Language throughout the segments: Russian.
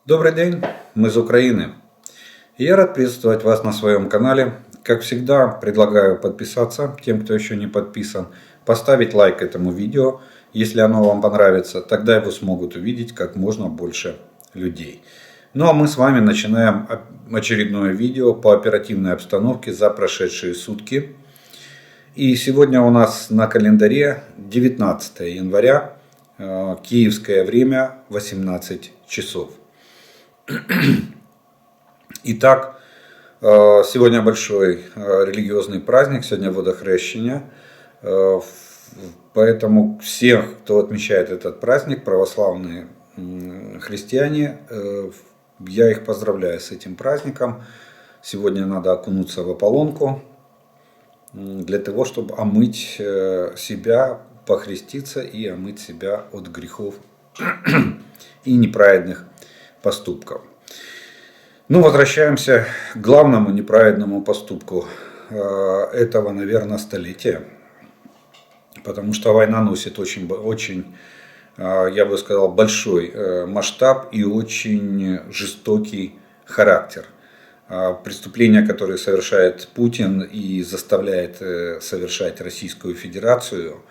Добрый день, мы из Украины. И я рад приветствовать вас на своем канале. Как всегда, предлагаю подписаться тем, кто еще не подписан, поставить лайк этому видео, если оно вам понравится, тогда его смогут увидеть как можно больше людей. Ну а мы с вами начинаем очередное видео по оперативной обстановке за прошедшие сутки. И сегодня у нас на календаре 19 января, киевское время, 18 часов. Итак, сегодня большой религиозный праздник, сегодня водохрещение. Поэтому всех, кто отмечает этот праздник, православные христиане, я их поздравляю с этим праздником. Сегодня надо окунуться в ополонку для того, чтобы омыть себя, похреститься и омыть себя от грехов и неправедных поступков. Ну, возвращаемся к главному неправедному поступку этого, наверное, столетия. Потому что война носит очень, я бы сказал, большой масштаб и очень жестокий характер. Преступления, которые совершает Путин и заставляет совершать Российскую Федерацию,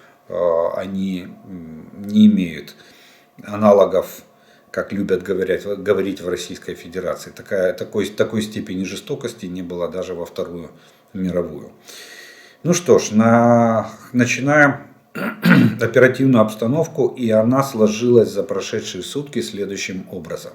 они не имеют аналогов, как любят говорить в Российской Федерации. Такой степени жестокости не было даже во Вторую мировую. Ну что ж, начинаем оперативную обстановку, и она сложилась за прошедшие сутки следующим образом.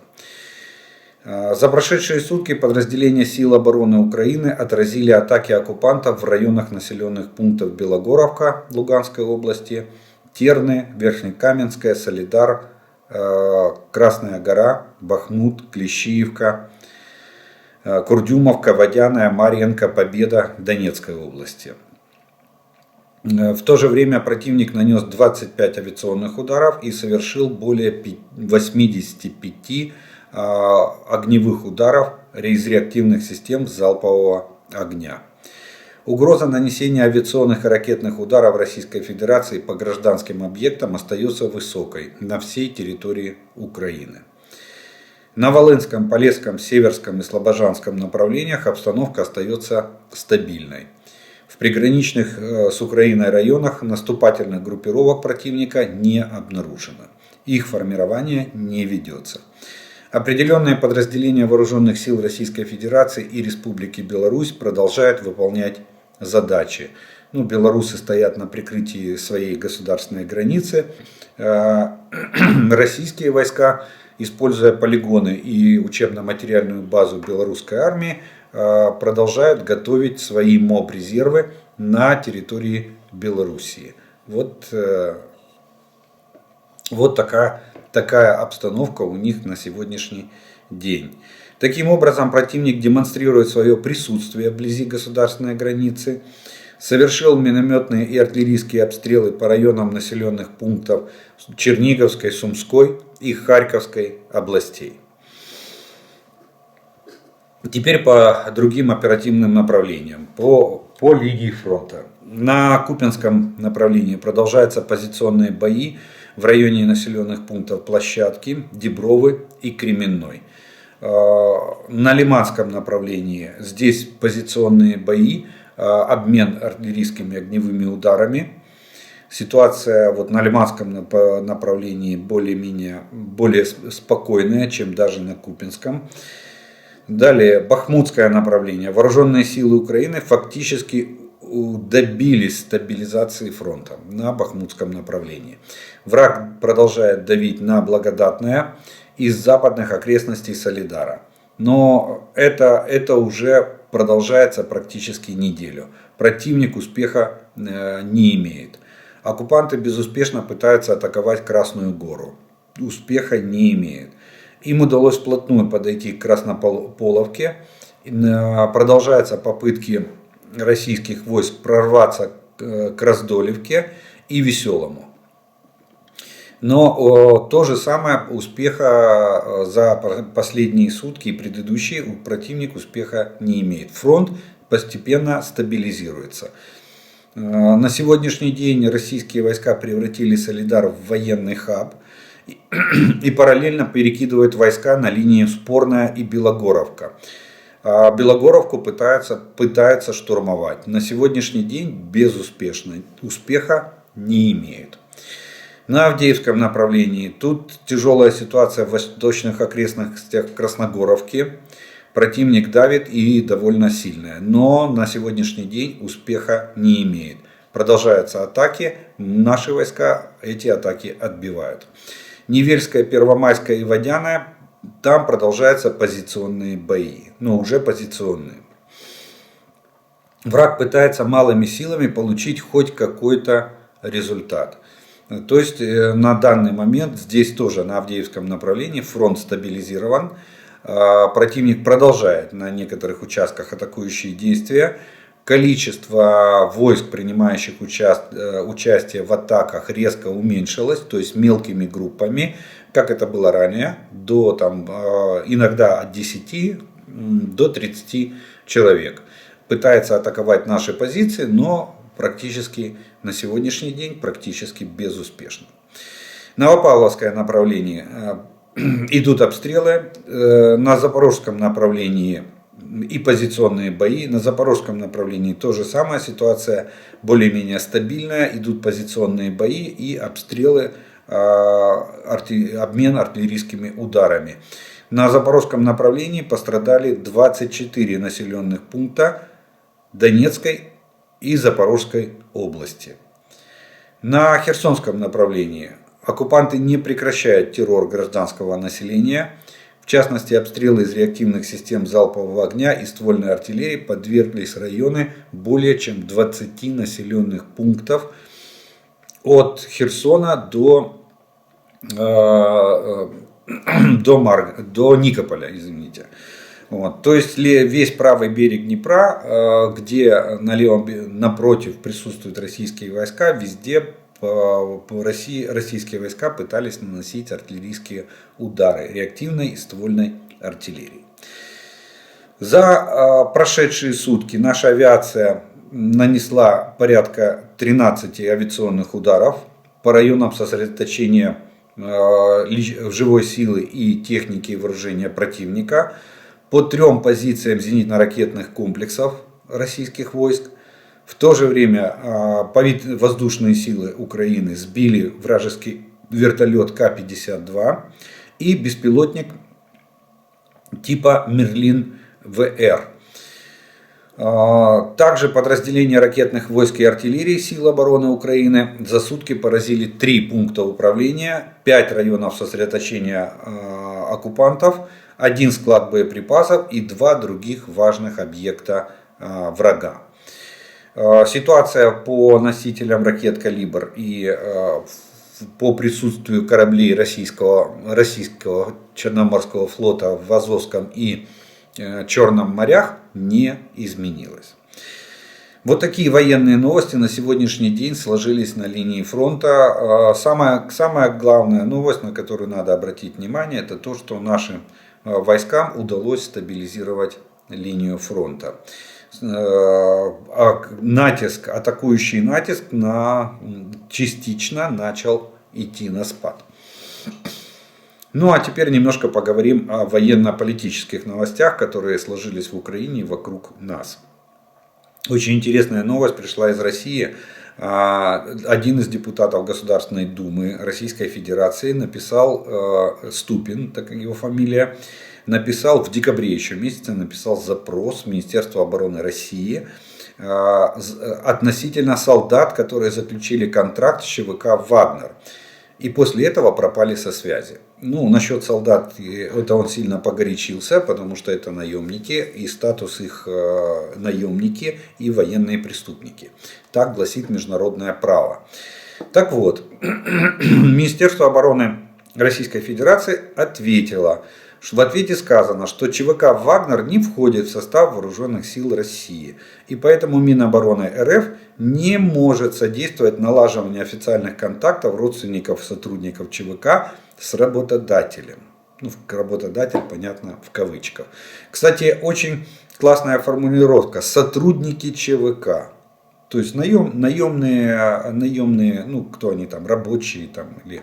За прошедшие сутки подразделения сил обороны Украины отразили атаки оккупантов в районах населенных пунктов Белогоровка Луганской области, Терны, Верхнекаменская, Солидар, Красная Гора, Бахмут, Клещиевка, Курдюмовка, Водяная, Марьинка, Победа Донецкой области. В то же время противник нанес 25 авиационных ударов и совершил более 85 огневых ударов из реактивных систем залпового огня. Угроза нанесения авиационных и ракетных ударов Российской Федерации по гражданским объектам остается высокой на всей территории Украины. На Волынском, Полесском, Северском и Слобожанском направлениях обстановка остается стабильной. В приграничных с Украиной районах наступательных группировок противника не обнаружено. Их формирование не ведется. Определенные подразделения вооруженных сил Российской Федерации и Республики Беларусь продолжают выполнять задачи. Белорусы стоят на прикрытии своей государственной границы. Российские войска, используя полигоны и учебно-материальную базу белорусской армии, продолжают готовить свои моб-резервы на территории Белоруссии. Вот такая обстановка у них на сегодняшний день. Таким образом, противник демонстрирует свое присутствие вблизи государственной границы, совершил минометные и артиллерийские обстрелы по районам населенных пунктов Черниговской, Сумской и Харьковской областей. Теперь по другим оперативным направлениям, по линии фронта. На Купянском направлении продолжаются позиционные бои в районе населенных пунктов Площадки, Дебровы и Кременной. На Лиманском направлении здесь позиционные бои, обмен артиллерийскими огневыми ударами. Ситуация на Лиманском направлении более спокойная, чем даже на Купянском. Далее, Бахмутское направление. Вооруженные силы Украины фактически добились стабилизации фронта на Бахмутском направлении. Враг продолжает давить на Благодатное из западных окрестностей Солидара. Но это уже продолжается практически неделю. Противник успеха не имеет. Оккупанты безуспешно пытаются атаковать Красную Гору. Успеха не имеют. Им удалось вплотную подойти к Краснополовке. Продолжаются попытки российских войск прорваться к Раздолевке и Веселому. Но то же самое успеха за последние сутки и предыдущие противник успеха не имеет. Фронт постепенно стабилизируется. На сегодняшний день российские войска превратили Солидар в военный хаб. и параллельно перекидывает войска на линии Спорная и Белогоровка. А Белогоровку пытается штурмовать. На сегодняшний день безуспешно. Успеха не имеют. На Авдеевском направлении тут тяжелая ситуация в восточных окрестностях Красногоровки. Противник давит и довольно сильная, но на сегодняшний день успеха не имеет. Продолжаются атаки, наши войска эти атаки отбивают. Невельская, Первомайская и Водяная, там продолжаются позиционные бои, но уже позиционные. Враг пытается малыми силами получить хоть какой-то результат. То есть на данный момент здесь тоже на Авдеевском направлении фронт стабилизирован. Противник продолжает на некоторых участках атакующие действия. Количество войск, принимающих участие в атаках, резко уменьшилось, то есть мелкими группами, как это было ранее, до иногда от 10 до 30 человек. Пытается атаковать наши позиции, но практически на сегодняшний день практически безуспешно. Новопавловское направление. Идут обстрелы. На Запорожском направлении и позиционные бои. На Запорожском направлении тоже самая ситуация, более-менее стабильная. Идут позиционные бои и обстрелы, обмен артиллерийскими ударами. На Запорожском направлении пострадали 24 населенных пункта Донецкой и Запорожской области. На Херсонском направлении оккупанты не прекращают террор гражданского населения. В частности, обстрелы из реактивных систем залпового огня и ствольной артиллерии подверглись районы более чем 20 населенных пунктов от Херсона до Никополя. Извините. Вот. То есть весь правый берег Днепра, где напротив присутствуют российские войска, везде российские войска пытались наносить артиллерийские удары реактивной и ствольной артиллерии. За прошедшие сутки наша авиация нанесла порядка 13 авиационных ударов по районам сосредоточения живой силы и техники и вооружения противника, по 3 позициям зенитно-ракетных комплексов российских войск. В то же время воздушные силы Украины сбили вражеский вертолет К-52 и беспилотник типа Мерлин-ВР. Также подразделения ракетных войск и артиллерии сил обороны Украины за сутки поразили 3 пункта управления, 5 районов сосредоточения оккупантов, 1 склад боеприпасов и 2 других важных объекта врага. Ситуация по носителям ракет «Калибр» и по присутствию кораблей российского Черноморского флота в Азовском и Черном морях не изменилась. Вот такие военные новости на сегодняшний день сложились на линии фронта. Самая главная новость, на которую надо обратить внимание, это то, что нашим войскам удалось стабилизировать линию фронта. Атакующий натиск частично начал идти на спад. Ну а теперь немножко поговорим о военно-политических новостях, которые сложились в Украине вокруг нас. Очень интересная новость пришла из России. Один из депутатов Государственной Думы Российской Федерации написал, Ступин, так его фамилия, написал в декабре еще месяце, написал запрос в Министерство обороны России относительно солдат, которые заключили контракт с ЧВК «Вагнер». И после этого пропали со связи. Ну, насчет солдат, это он сильно погорячился, потому что это наемники, и статус их наемники и военные преступники. Так гласит международное право. Так вот, Министерство обороны Российской Федерации ответило. В ответе сказано, что ЧВК «Вагнер» не входит в состав вооруженных сил России. И поэтому Минобороны РФ не может содействовать налаживанию официальных контактов родственников сотрудников ЧВК с работодателем. Ну, работодатель, понятно, в кавычках. Кстати, очень классная формулировка. Сотрудники ЧВК. То есть наемные, ну кто они там, рабочие там или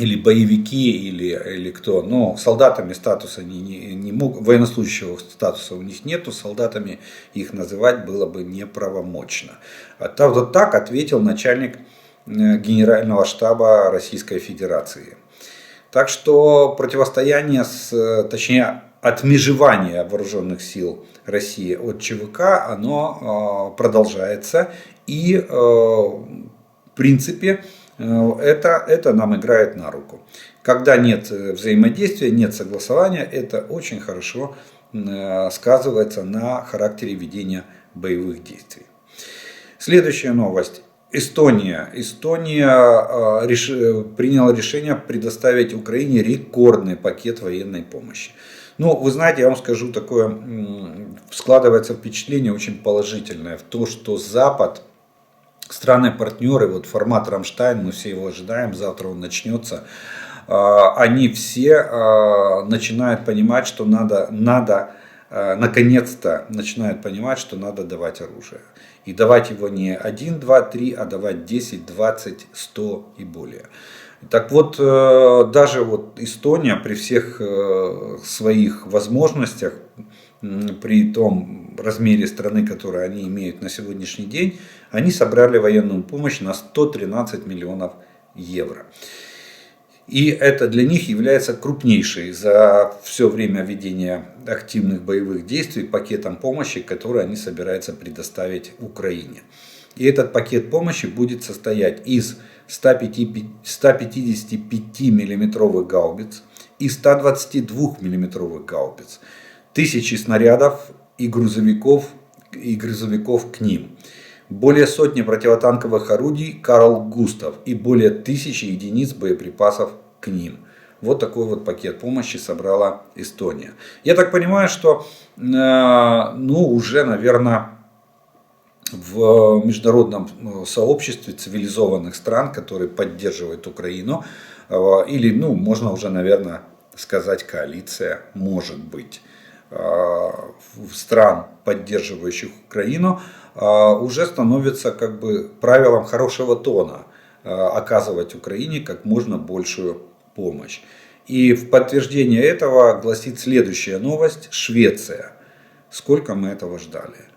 или боевики, или кто, но солдатами статуса не могут, военнослужащего статуса у них нету, солдатами их называть было бы неправомочно. Вот так ответил начальник Генерального штаба Российской Федерации. Так что противостояние, точнее отмежевание вооруженных сил России от ЧВК, оно продолжается. И в принципе это нам играет на руку. Когда нет взаимодействия, нет согласования, это очень хорошо сказывается на характере ведения боевых действий. Следующая новость. Эстония приняла решение предоставить Украине рекордный пакет военной помощи. Ну, вы знаете, я вам скажу, такое складывается впечатление очень положительное в то, что Запад, страны-партнеры, вот формат Рамштайн, мы все его ожидаем, завтра он начнется, они все начинают понимать, что надо наконец-то начинают понимать, что надо давать оружие. И давать его не 1, 2, 3, а давать 10, 20, 100 и более. Так вот, даже вот Эстония при всех своих возможностях, при том размере страны, которую они имеют на сегодняшний день, они собрали военную помощь на 113 миллионов евро. И это для них является крупнейшей за все время ведения активных боевых действий пакетом помощи, который они собираются предоставить Украине. И этот пакет помощи будет состоять из 155 миллиметровых гаубиц и 122 миллиметровых гаубиц, 1000 снарядов и грузовиков к ним, более сотни противотанковых орудий Карл Густав и более 1000 единиц боеприпасов к ним. Вот такой вот пакет помощи собрала Эстония. Я так понимаю, что уже, наверное, в международном сообществе цивилизованных стран, которые поддерживают Украину, или, можно уже, наверное, сказать, коалиция, может быть, стран, поддерживающих Украину, уже становится как бы правилом хорошего тона оказывать Украине как можно большую помощь. И в подтверждение этого гласит следующая новость. Швеция. Сколько мы этого ждали?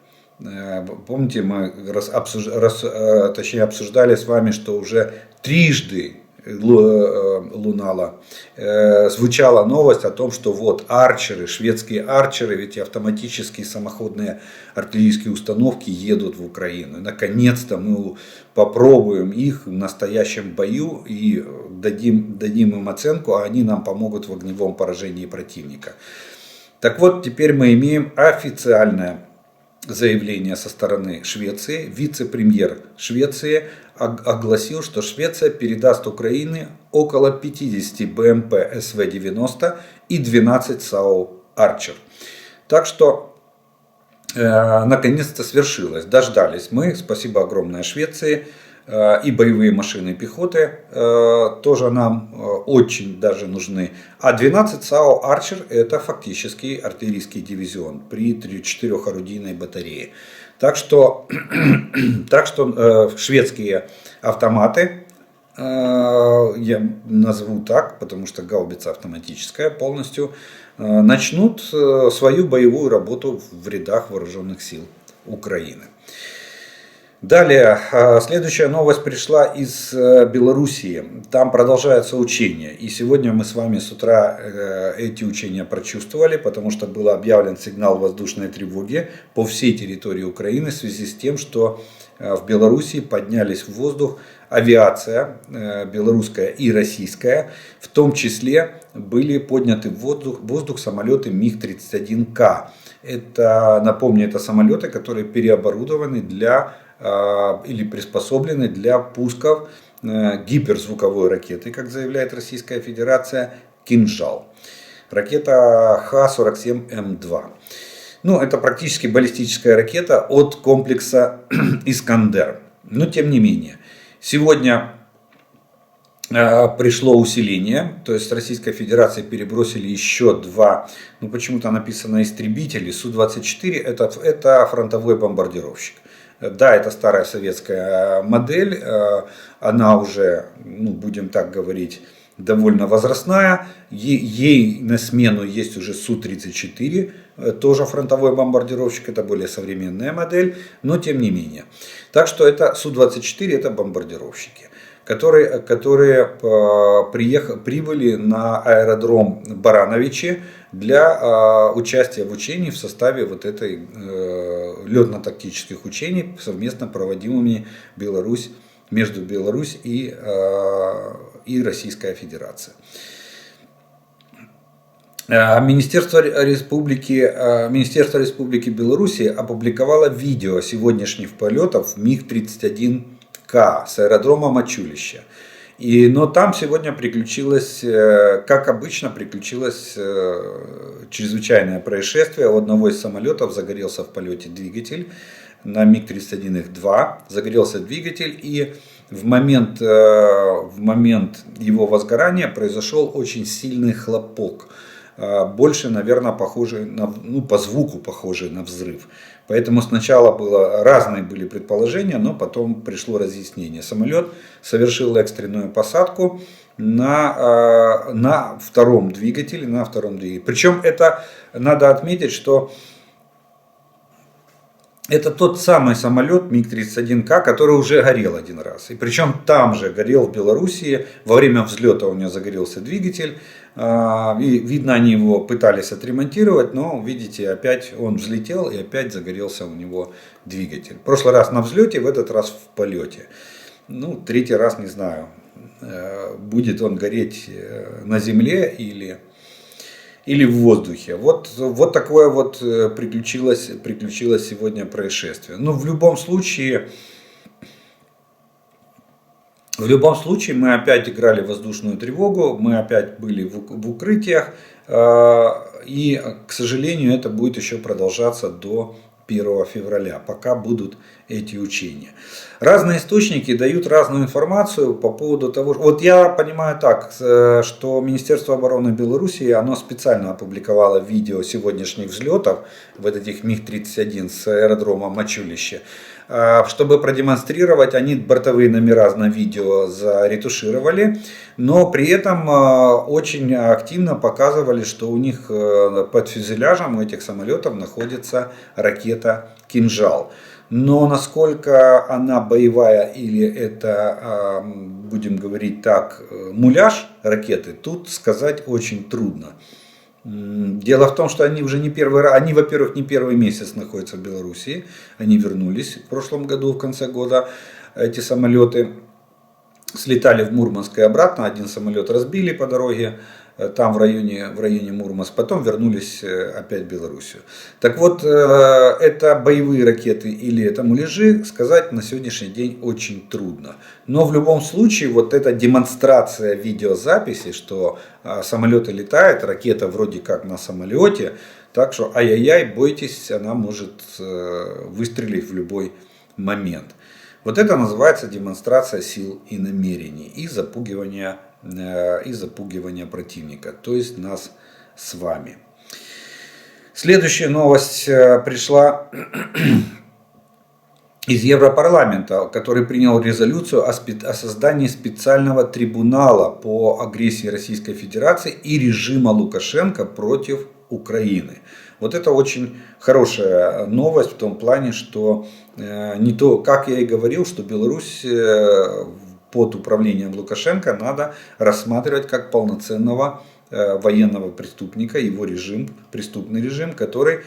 Помните, мы обсуждали с вами, что уже трижды звучала новость о том, что вот арчеры, шведские арчеры, ведь автоматические самоходные артиллерийские установки едут в Украину. И наконец-то мы попробуем их в настоящем бою и дадим им оценку, а они нам помогут в огневом поражении противника. Так вот, теперь мы имеем официальное заявление со стороны Швеции. Вице-премьер Швеции огласил, что Швеция передаст Украине около 50 БМП СВ-90 и 12 САУ «Арчер». Так что наконец-то свершилось. Дождались мы. Спасибо огромное Швеции. И боевые машины пехоты тоже нам очень даже нужны. А 12 САУ «Арчер» это фактически артиллерийский дивизион при 4-орудийной батарее. Так что шведские автоматы, я назову так, потому что гаубица автоматическая полностью, начнут свою боевую работу в рядах вооруженных сил Украины. Далее, следующая новость пришла из Белоруссии. Там продолжаются учения. И сегодня мы с вами с утра эти учения прочувствовали, потому что был объявлен сигнал воздушной тревоги по всей территории Украины в связи с тем, что в Белоруссии поднялись в воздух авиация белорусская и российская. В том числе были подняты в воздух самолеты МиГ-31К. Это, напомню, это самолеты, которые переоборудованы или приспособлены для пусков гиперзвуковой ракеты, как заявляет Российская Федерация, «Кинжал». Ракета Х-47М2. Это практически баллистическая ракета от комплекса «Искандер». Но тем не менее, сегодня пришло усиление, то есть Российской Федерации перебросили еще 2, почему-то написано истребители, Су-24, это фронтовой бомбардировщик. Да, это старая советская модель, она уже, будем так говорить, довольно возрастная. Ей на смену есть уже Су-34, тоже фронтовой бомбардировщик, это более современная модель, но тем не менее. Так что это Су-24 это бомбардировщики, которые прибыли на аэродром Барановичи для участия в учении в составе вот этой летно-тактических учений, совместно проводимыми между Беларусь и Российская Федерация. Министерство Республики Беларусь опубликовало видео сегодняшних полетов МиГ-31К с аэродрома Мачулища. Но там сегодня приключилось, как обычно, чрезвычайное происшествие. У одного из самолетов загорелся в полете двигатель. На МиГ-31Х2 загорелся двигатель, и в момент его возгорания произошел очень сильный хлопок. Больше, наверное, похожий по звуку похожий на взрыв. Поэтому сначала разные были предположения, но потом пришло разъяснение. Самолет совершил экстренную посадку на втором двигателе. Причем это надо отметить, что это тот самый самолет МиГ-31К, который уже горел один раз. И причем там же горел в Белоруссии. Во время взлета у него загорелся двигатель. И, видно, они его пытались отремонтировать, но, видите, опять он взлетел и опять загорелся у него двигатель. В прошлый раз на взлете, в этот раз в полете. Третий раз не знаю, будет он гореть на земле или в воздухе. Вот такое вот приключилось сегодня происшествие. В любом случае мы опять играли в воздушную тревогу, мы опять были в укрытиях, и, к сожалению, это будет еще продолжаться до 1 февраля, пока будут эти учения. Разные источники дают разную информацию по поводу того, вот я понимаю так, что Министерство обороны Беларуси, оно специально опубликовало видео сегодняшних взлетов, вот этих МиГ-31 с аэродрома Мачулище, чтобы продемонстрировать, они бортовые номера на видео заретушировали, но при этом очень активно показывали, что у них под фюзеляжем у этих самолетов находится ракета «Кинжал». Но насколько она боевая или это, будем говорить так, муляж ракеты, тут сказать очень трудно. Дело в том, что они уже не первый раз, они, во-первых, не первый месяц находятся в Беларуси, они вернулись в прошлом году, в конце года, эти самолеты слетали в Мурманск и обратно, один самолет разбили по дороге, там в районе Мурманск, потом вернулись опять в Белоруссию. Так вот, это боевые ракеты или это муляжи, сказать на сегодняшний день очень трудно. Но в любом случае, вот эта демонстрация видеозаписи, что самолеты летают, ракета вроде как на самолете, так что ай-яй-яй, бойтесь, она может выстрелить в любой момент. Вот это называется демонстрация сил и намерений и запугивание противника, то есть нас с вами. Следующая новость пришла из Европарламента, который принял резолюцию о создании специального трибунала по агрессии Российской Федерации и режима Лукашенко против Украины. Вот это очень хорошая новость в том плане, что не то, как я и говорил, что Беларусь под управлением Лукашенко надо рассматривать как полноценного военного преступника, его режим, преступный режим, который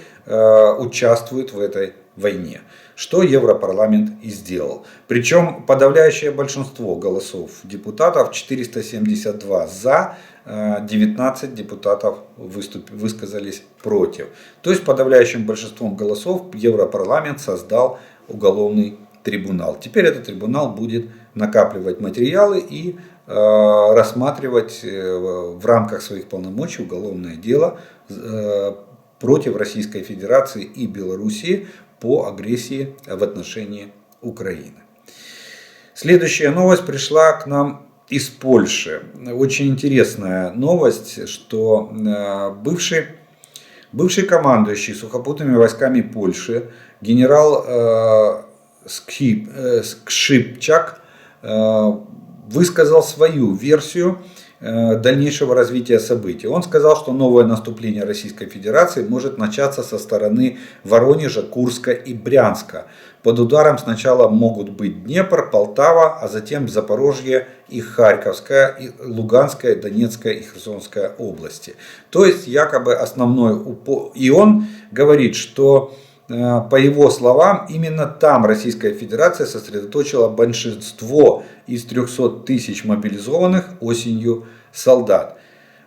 участвует в этой войне. Что Европарламент и сделал. Причем подавляющее большинство голосов депутатов, 472 за, 19 депутатов высказались против. То есть подавляющим большинством голосов Европарламент создал уголовный трибунал. Теперь этот трибунал будет накапливать материалы и рассматривать в рамках своих полномочий уголовное дело против Российской Федерации и Белоруссии по агрессии в отношении Украины. Следующая новость пришла к нам из Польши. Очень интересная новость, что бывший командующий сухопутными войсками Польши генерал Скрипчак высказал свою версию дальнейшего развития событий. Он сказал, что новое наступление Российской Федерации может начаться со стороны Воронежа, Курска и Брянска. Под ударом сначала могут быть Днепр, Полтава, а затем Запорожье и Харьковская, и Луганская, Донецкая и Херсонская области. То есть якобы основной упор. И он говорит, что по его словам, именно там Российская Федерация сосредоточила большинство из 300 тысяч мобилизованных осенью солдат.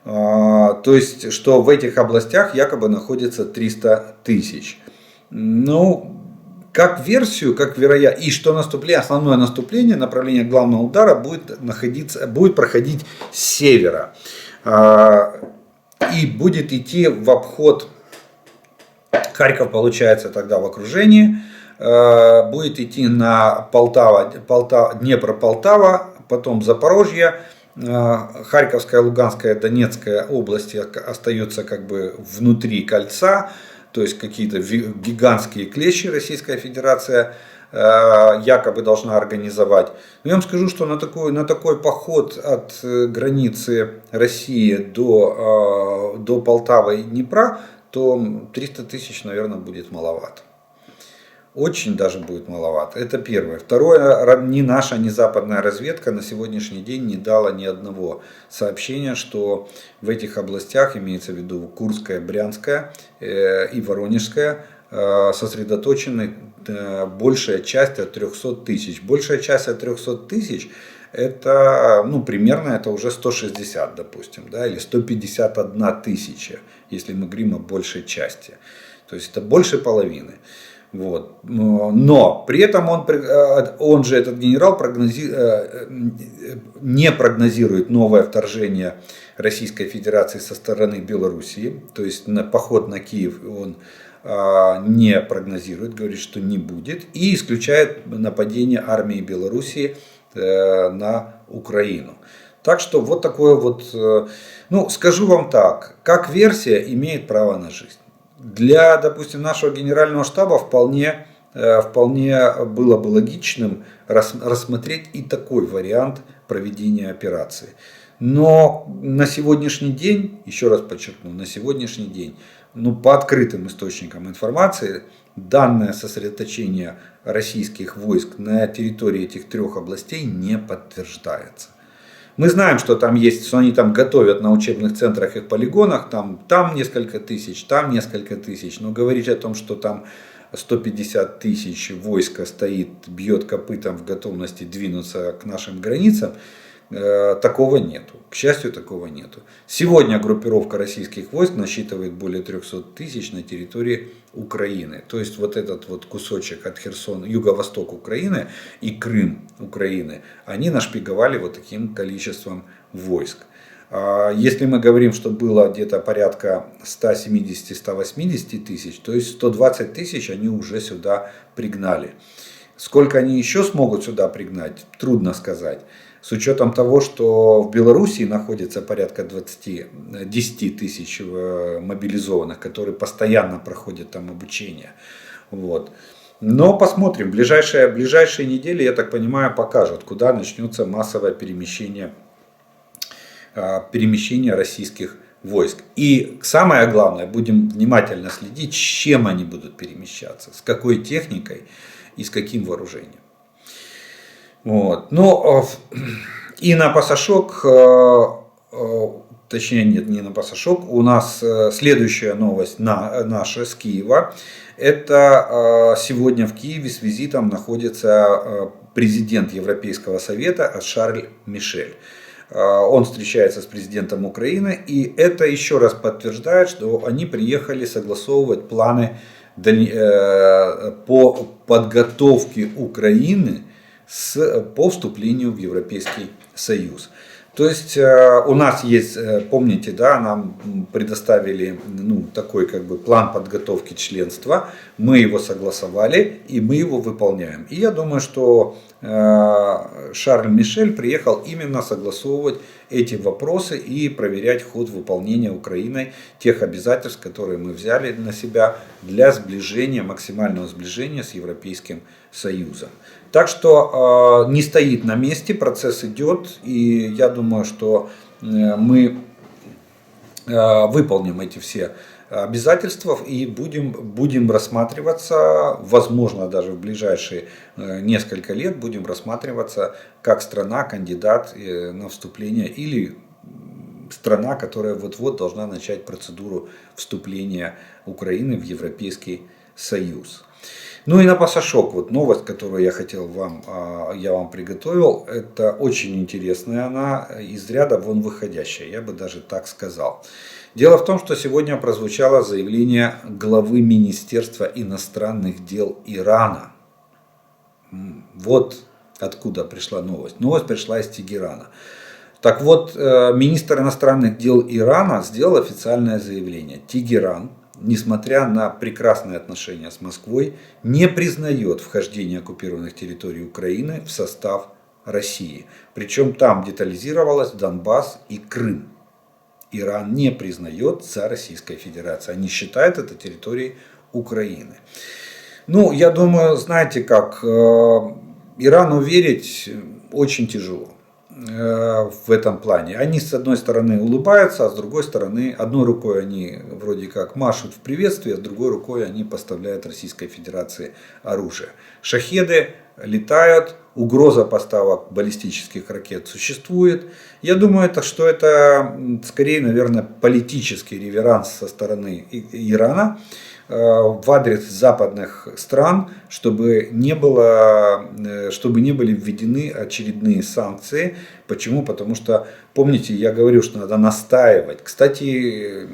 То есть, что в этих областях якобы находится 300 тысяч. Ну, как версию, как вероятно, и что основное наступление, направление главного удара будет проходить с севера. И будет идти в обход. Харьков получается тогда в окружении, будет идти на Днепр-Полтава, потом Запорожье, Харьковская, Луганская, Донецкая области остаются как бы внутри кольца, то есть какие-то гигантские клещи Российская Федерация якобы должна организовать. Но я вам скажу, что на такой поход от границы России до Полтавы и Днепра, то 300 тысяч, наверное, будет маловато. Очень даже будет маловато. Это первое. Второе, ни наша, ни западная разведка на сегодняшний день не дала ни одного сообщения, что в этих областях, имеется в виду Курская, Брянская и Воронежская, сосредоточены большая часть от 300 тысяч. Большая часть от 300 тысяч это, примерно это уже 160, допустим, да, или 151 тысяча, если мы говорим о большей части. То есть это больше половины. Вот. Но при этом он же, этот генерал, не прогнозирует новое вторжение Российской Федерации со стороны Белоруссии. То есть на поход на Киев он не прогнозирует, говорит, что не будет. И исключает нападение армии Белоруссии на Украину. Так что вот такое вот, скажу вам так, как версия имеет право на жизнь. Для, допустим, нашего генерального штаба вполне было бы логичным рассмотреть и такой вариант проведения операции. Но на сегодняшний день, еще раз подчеркну, на сегодняшний день, по открытым источникам информации, данное сосредоточение российских войск на территории этих трех областей не подтверждается. Мы знаем, что там есть, что они там готовят на учебных центрах и полигонах, там несколько тысяч, там несколько тысяч. Но говорить о том, что там 150 тысяч войска стоит, бьет копытом в готовности двинуться к нашим границам, такого нету. К счастью, такого нету. Сегодня группировка российских войск насчитывает более 300 тысяч на территории Украины. То есть вот этот вот кусочек от Херсона, юго-восток Украины и Крым Украины, они нашпиговали вот таким количеством войск. Если мы говорим, что было где-то порядка 170-180 тысяч, то есть 120 тысяч они уже сюда пригнали. Сколько они еще смогут сюда пригнать, трудно сказать. С учетом того, что в Белоруссии находится порядка 10 тысяч мобилизованных, которые постоянно проходят там обучение. Вот. Но посмотрим, ближайшие недели, я так понимаю, покажут, куда начнется массовое перемещение российских войск. И самое главное, будем внимательно следить, с чем они будут перемещаться, с какой техникой и с каким вооружением. Вот. И на пасашок, точнее нет, не на пасашок, у нас следующая новость наша с Киева. Это сегодня в Киеве с визитом находится президент Европейского совета Шарль Мишель. Он встречается с президентом Украины, и это еще раз подтверждает, что они приехали согласовывать планы по подготовке Украины по вступлению в Европейский Союз. То есть у нас есть, помните, да, нам предоставили такой как бы план подготовки членства, мы его согласовали и мы его выполняем. И я думаю, что Шарль Мишель приехал именно согласовывать эти вопросы и проверять ход выполнения Украиной тех обязательств, которые мы взяли на себя для сближения, максимального сближения с Европейским Союзом. Так что не стоит на месте, процесс идет, и я думаю, что мы выполним эти все обязательства и будем рассматриваться, возможно, даже в ближайшие несколько лет будем рассматриваться как страна-кандидат на вступление или страна, которая вот-вот должна начать процедуру вступления Украины в Европейский Союз. Ну и на пасашок, вот новость, которую я вам приготовил, это очень интересная, она из ряда вон выходящая, я бы даже так сказал. Дело в том, что сегодня прозвучало заявление главы Министерства иностранных дел Ирана. Вот откуда пришла новость. Новость пришла из Тегерана. Так вот, министр иностранных дел Ирана сделал официальное заявление. Тегеран, несмотря на прекрасные отношения с Москвой, не признает вхождение оккупированных территорий Украины в состав России. Причем там детализировалось Донбасс и Крым. Иран не признает за Российской Федерацией. Они считают это территорией Украины. Ну, я думаю, знаете как, Ирану верить очень тяжело в этом плане. Они с одной стороны улыбаются, а с другой стороны, одной рукой они вроде как машут в приветствии, а с другой рукой они поставляют Российской Федерации оружие. Шахеды летают, угроза поставок баллистических ракет существует. Я думаю, что это скорее, наверное, политический реверанс со стороны Ирана в адрес западных стран, чтобы не были введены очередные санкции. Почему? Потому что, помните, я говорил, что надо настаивать. Кстати,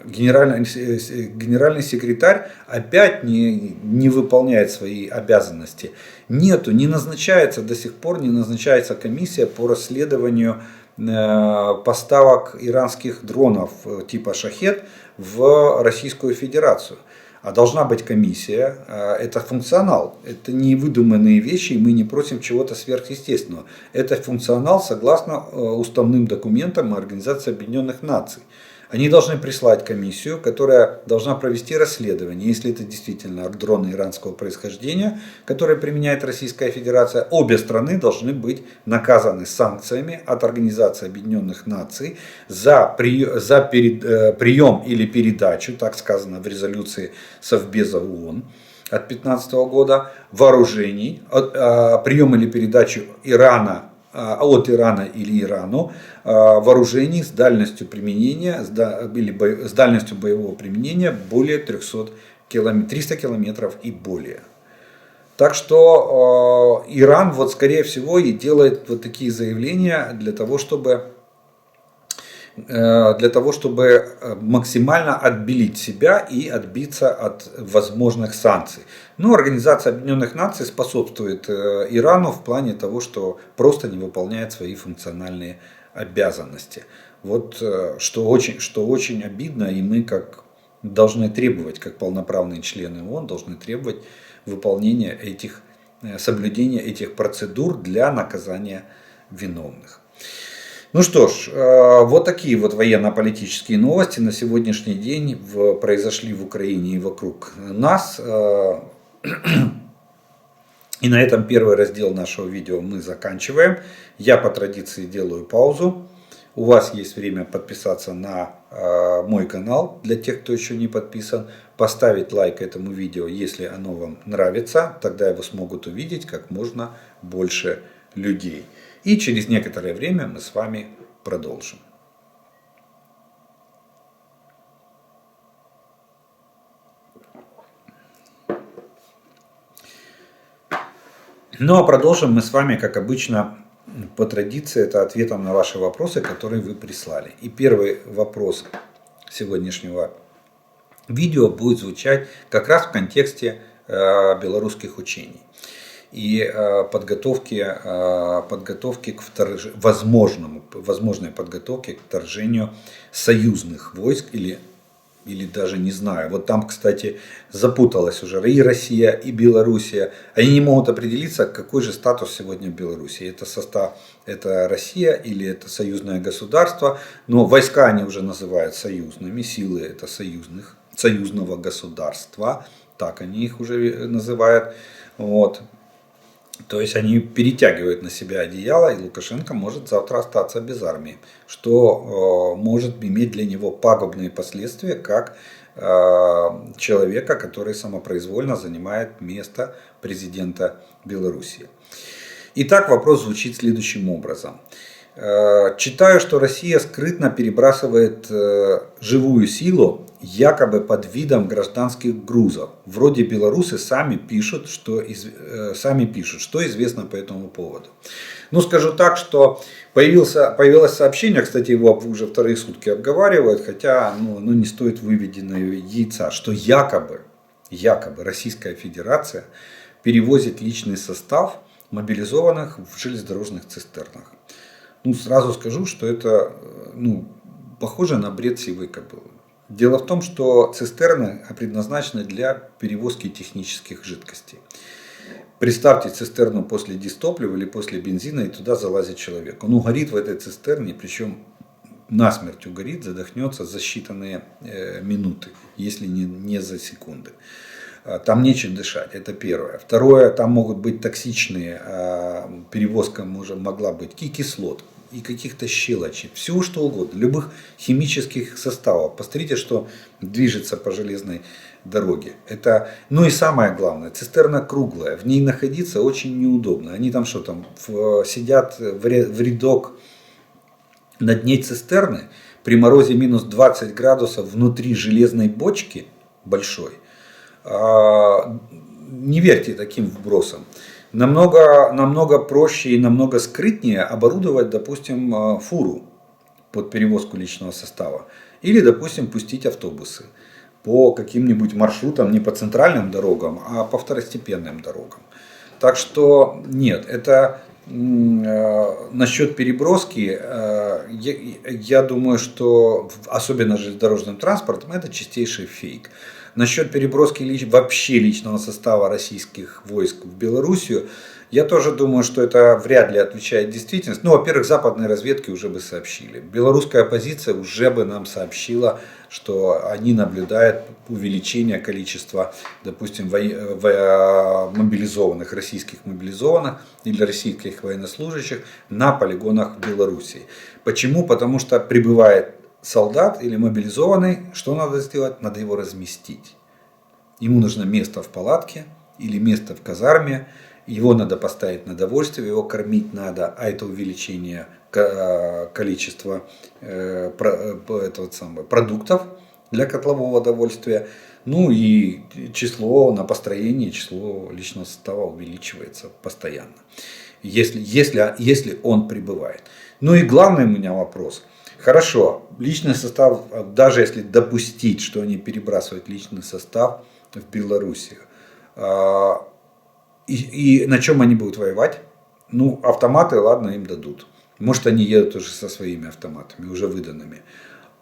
генеральный секретарь опять не выполняет свои обязанности. Не назначается, до сих пор не назначается комиссия по расследованию поставок иранских дронов типа «Шахед» в Российскую Федерацию. А должна быть комиссия, это функционал, это не выдуманные вещи, и мы не просим чего-то сверхъестественного. Это функционал согласно уставным документам Организации Объединенных Наций. Они должны прислать комиссию, которая должна провести расследование. Если это действительно дроны иранского происхождения, которые применяет Российская Федерация, обе страны должны быть наказаны санкциями от Организации Объединенных Наций за прием или передачу, так сказано в резолюции Совбеза ООН от 2015 года, вооружений, прием или передачу от Ирана или Ирану вооружений с дальностью применения, с дальностью боевого применения более 300 километров и более. Так что Иран, вот скорее всего, и делает вот такие заявления для того, чтобы максимально отбелить себя и отбиться от возможных санкций. Но Организация Объединенных Наций способствует Ирану в плане того, что просто не выполняет свои функциональные обязанности. Вот что очень обидно, и мы должны требовать, как полноправные члены ООН, должны требовать выполнения соблюдения этих процедур для наказания виновных. Ну что ж, вот такие вот военно-политические новости на сегодняшний день произошли в Украине и вокруг нас. И на этом первый раздел нашего видео мы заканчиваем. Я по традиции делаю паузу. У вас есть время подписаться на мой канал, для тех, кто еще не подписан. Поставить лайк этому видео, если оно вам нравится. Тогда его смогут увидеть как можно больше людей. И через некоторое время мы с вами продолжим. Ну а продолжим мы с вами, как обычно, по традиции, это ответом на ваши вопросы, которые вы прислали. И первый вопрос сегодняшнего видео будет звучать как раз в контексте белорусских учений и подготовки к возможной подготовке к вторжению союзных войск или даже не знаю. Вот там, кстати, запуталась уже и Россия, и Белоруссия. Они не могут определиться, какой же статус сегодня в Белоруссии. Это Россия или это союзное государство. Но войска они уже называют союзными, силы это союзного государства. Так они их уже называют. Вот. То есть они перетягивают на себя одеяло, и Лукашенко может завтра остаться без армии, что может иметь для него пагубные последствия, как человека, который самопроизвольно занимает место президента Белоруссии. Итак, вопрос звучит следующим образом. Читаю, что Россия скрытно перебрасывает живую силу якобы под видом гражданских грузов. Вроде белорусы сами пишут, что известно по этому поводу. Ну, скажу так, что появилось сообщение, кстати, его уже вторые сутки обговаривают, хотя не стоит выведенного яйца, что якобы Российская Федерация перевозит личный состав мобилизованных в железнодорожных цистернах. Сразу скажу, что это похоже на бред сивой кобылы. Дело в том, что цистерны предназначены для перевозки технических жидкостей. Представьте цистерну после дистоплива или после бензина, и туда залазит человек. Он угорит в этой цистерне, причем насмерть угорит, задохнется за считанные минуты, если не за секунды. Там нечем дышать, это первое. Второе, там могут быть токсичные, перевозка могла быть и кислот, и каких-то щелочей, всего что угодно, любых химических составов. Посмотрите, что движется по железной дороге. Это, и самое главное, цистерна круглая, в ней находиться очень неудобно. Они там сидят в рядок на дне цистерны при морозе минус 20 градусов внутри железной бочки большой. Не верьте таким вбросам. Намного проще и намного скрытнее оборудовать, допустим, фуру под перевозку личного состава. Или, допустим, пустить автобусы по каким-нибудь маршрутам, не по центральным дорогам, а по второстепенным дорогам. Так что нет, это насчет переброски, я думаю, что особенно железнодорожным транспортом, это чистейший фейк. Насчет переброски вообще личного состава российских войск в Белоруссию, я тоже думаю, что это вряд ли отвечает действительности. Во-первых, западные разведки уже бы сообщили. Белорусская оппозиция уже бы нам сообщила, что они наблюдают увеличение количества, допустим, мобилизованных, российских мобилизованных или российских военнослужащих на полигонах в Белоруссии. Почему? Потому что прибывает солдат или мобилизованный, что надо сделать? Надо его разместить. Ему нужно место в палатке или место в казарме, его надо поставить на довольствие, его кормить надо, а это увеличение количества продуктов для котлового довольствия. И число на построение, число личного состава увеличивается постоянно, если он прибывает. И главный у меня вопрос. Хорошо, личный состав, даже если допустить, что они перебрасывают личный состав в Белоруссию, и на чем они будут воевать? Автоматы, ладно, им дадут. Может, они едут уже со своими автоматами, уже выданными.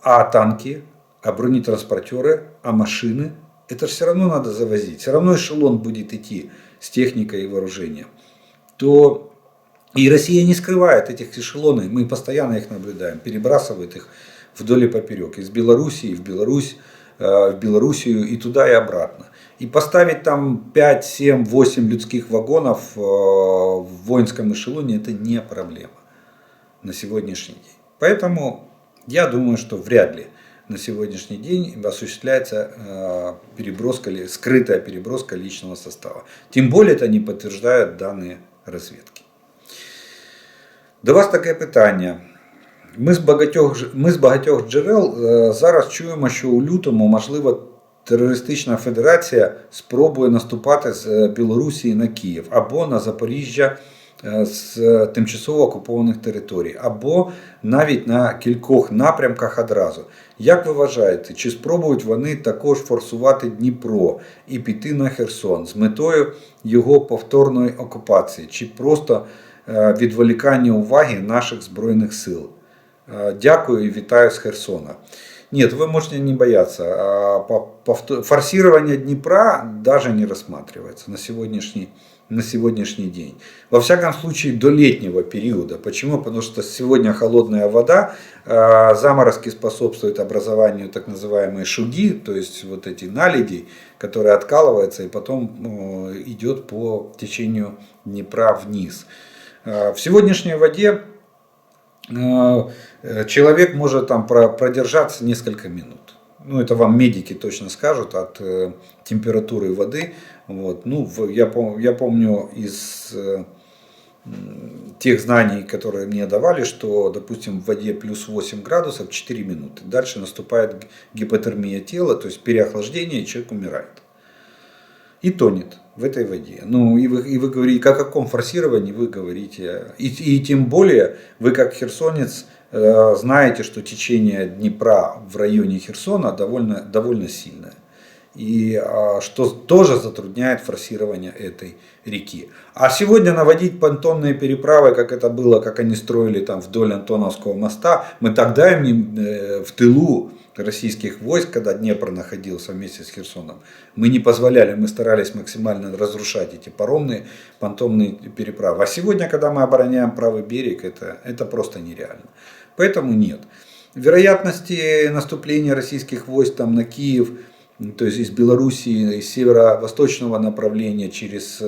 А танки, а бронетранспортеры, а машины, это же все равно надо завозить. Все равно эшелон будет идти с техникой и вооружением. И Россия не скрывает этих эшелонов, мы постоянно их наблюдаем, перебрасывает их вдоль и поперек, из Белоруссии в Белоруссию и туда и обратно. И поставить там 5, 7, 8 людских вагонов в воинском эшелоне это не проблема на сегодняшний день. Поэтому я думаю, что вряд ли на сегодняшний день осуществляется скрытая переброска личного состава. Тем более это не подтверждают данные разведки. До вас таке питання. Ми з багатьох джерел зараз чуємо, що у лютому, можливо, терористична федерація спробує наступати з Білорусі на Київ або на Запоріжжя з тимчасово окупованих територій, або навіть на кількох напрямках одразу. Як ви вважаєте, чи спробують вони також форсувати Дніпро і піти на Херсон з метою його повторної окупації, чи просто відволікання уваги наших Збройних сил? Дякую и витаю с Херсона. Нет, вы можете не бояться. Форсирование Днепра даже не рассматривается на на сегодняшний день. Во всяком случае до летнего периода. Почему? Потому что сегодня холодная вода, заморозки способствуют образованию так называемой шуги, то есть вот эти наледи, которые откалываются и потом идет по течению Днепра вниз. В сегодняшней воде человек может там продержаться несколько минут. Ну, это вам медики точно скажут от температуры воды. Вот. Ну, я помню из тех знаний, которые мне давали, что, допустим, в воде плюс 8 градусов 4 минуты. Дальше наступает гипотермия тела, то есть переохлаждение, и человек умирает. И тонет в этой воде. Ну, и вы говорите, о каком форсировании вы говорите. И тем более, вы как херсонец знаете, что течение Днепра в районе Херсона довольно сильное. И что тоже затрудняет форсирование этой реки. А сегодня наводить понтонные переправы, как это было, как они строили там вдоль Антоновского моста, мы тогда в тылу российских войск, когда Днепр находился вместе с Херсоном, мы не позволяли, мы старались максимально разрушать эти паромные понтонные переправы. А сегодня, когда мы обороняем правый берег, это просто нереально. Поэтому нет. Вероятности наступления российских войск там на Киев, то есть из Белоруссии, из северо-восточного направления через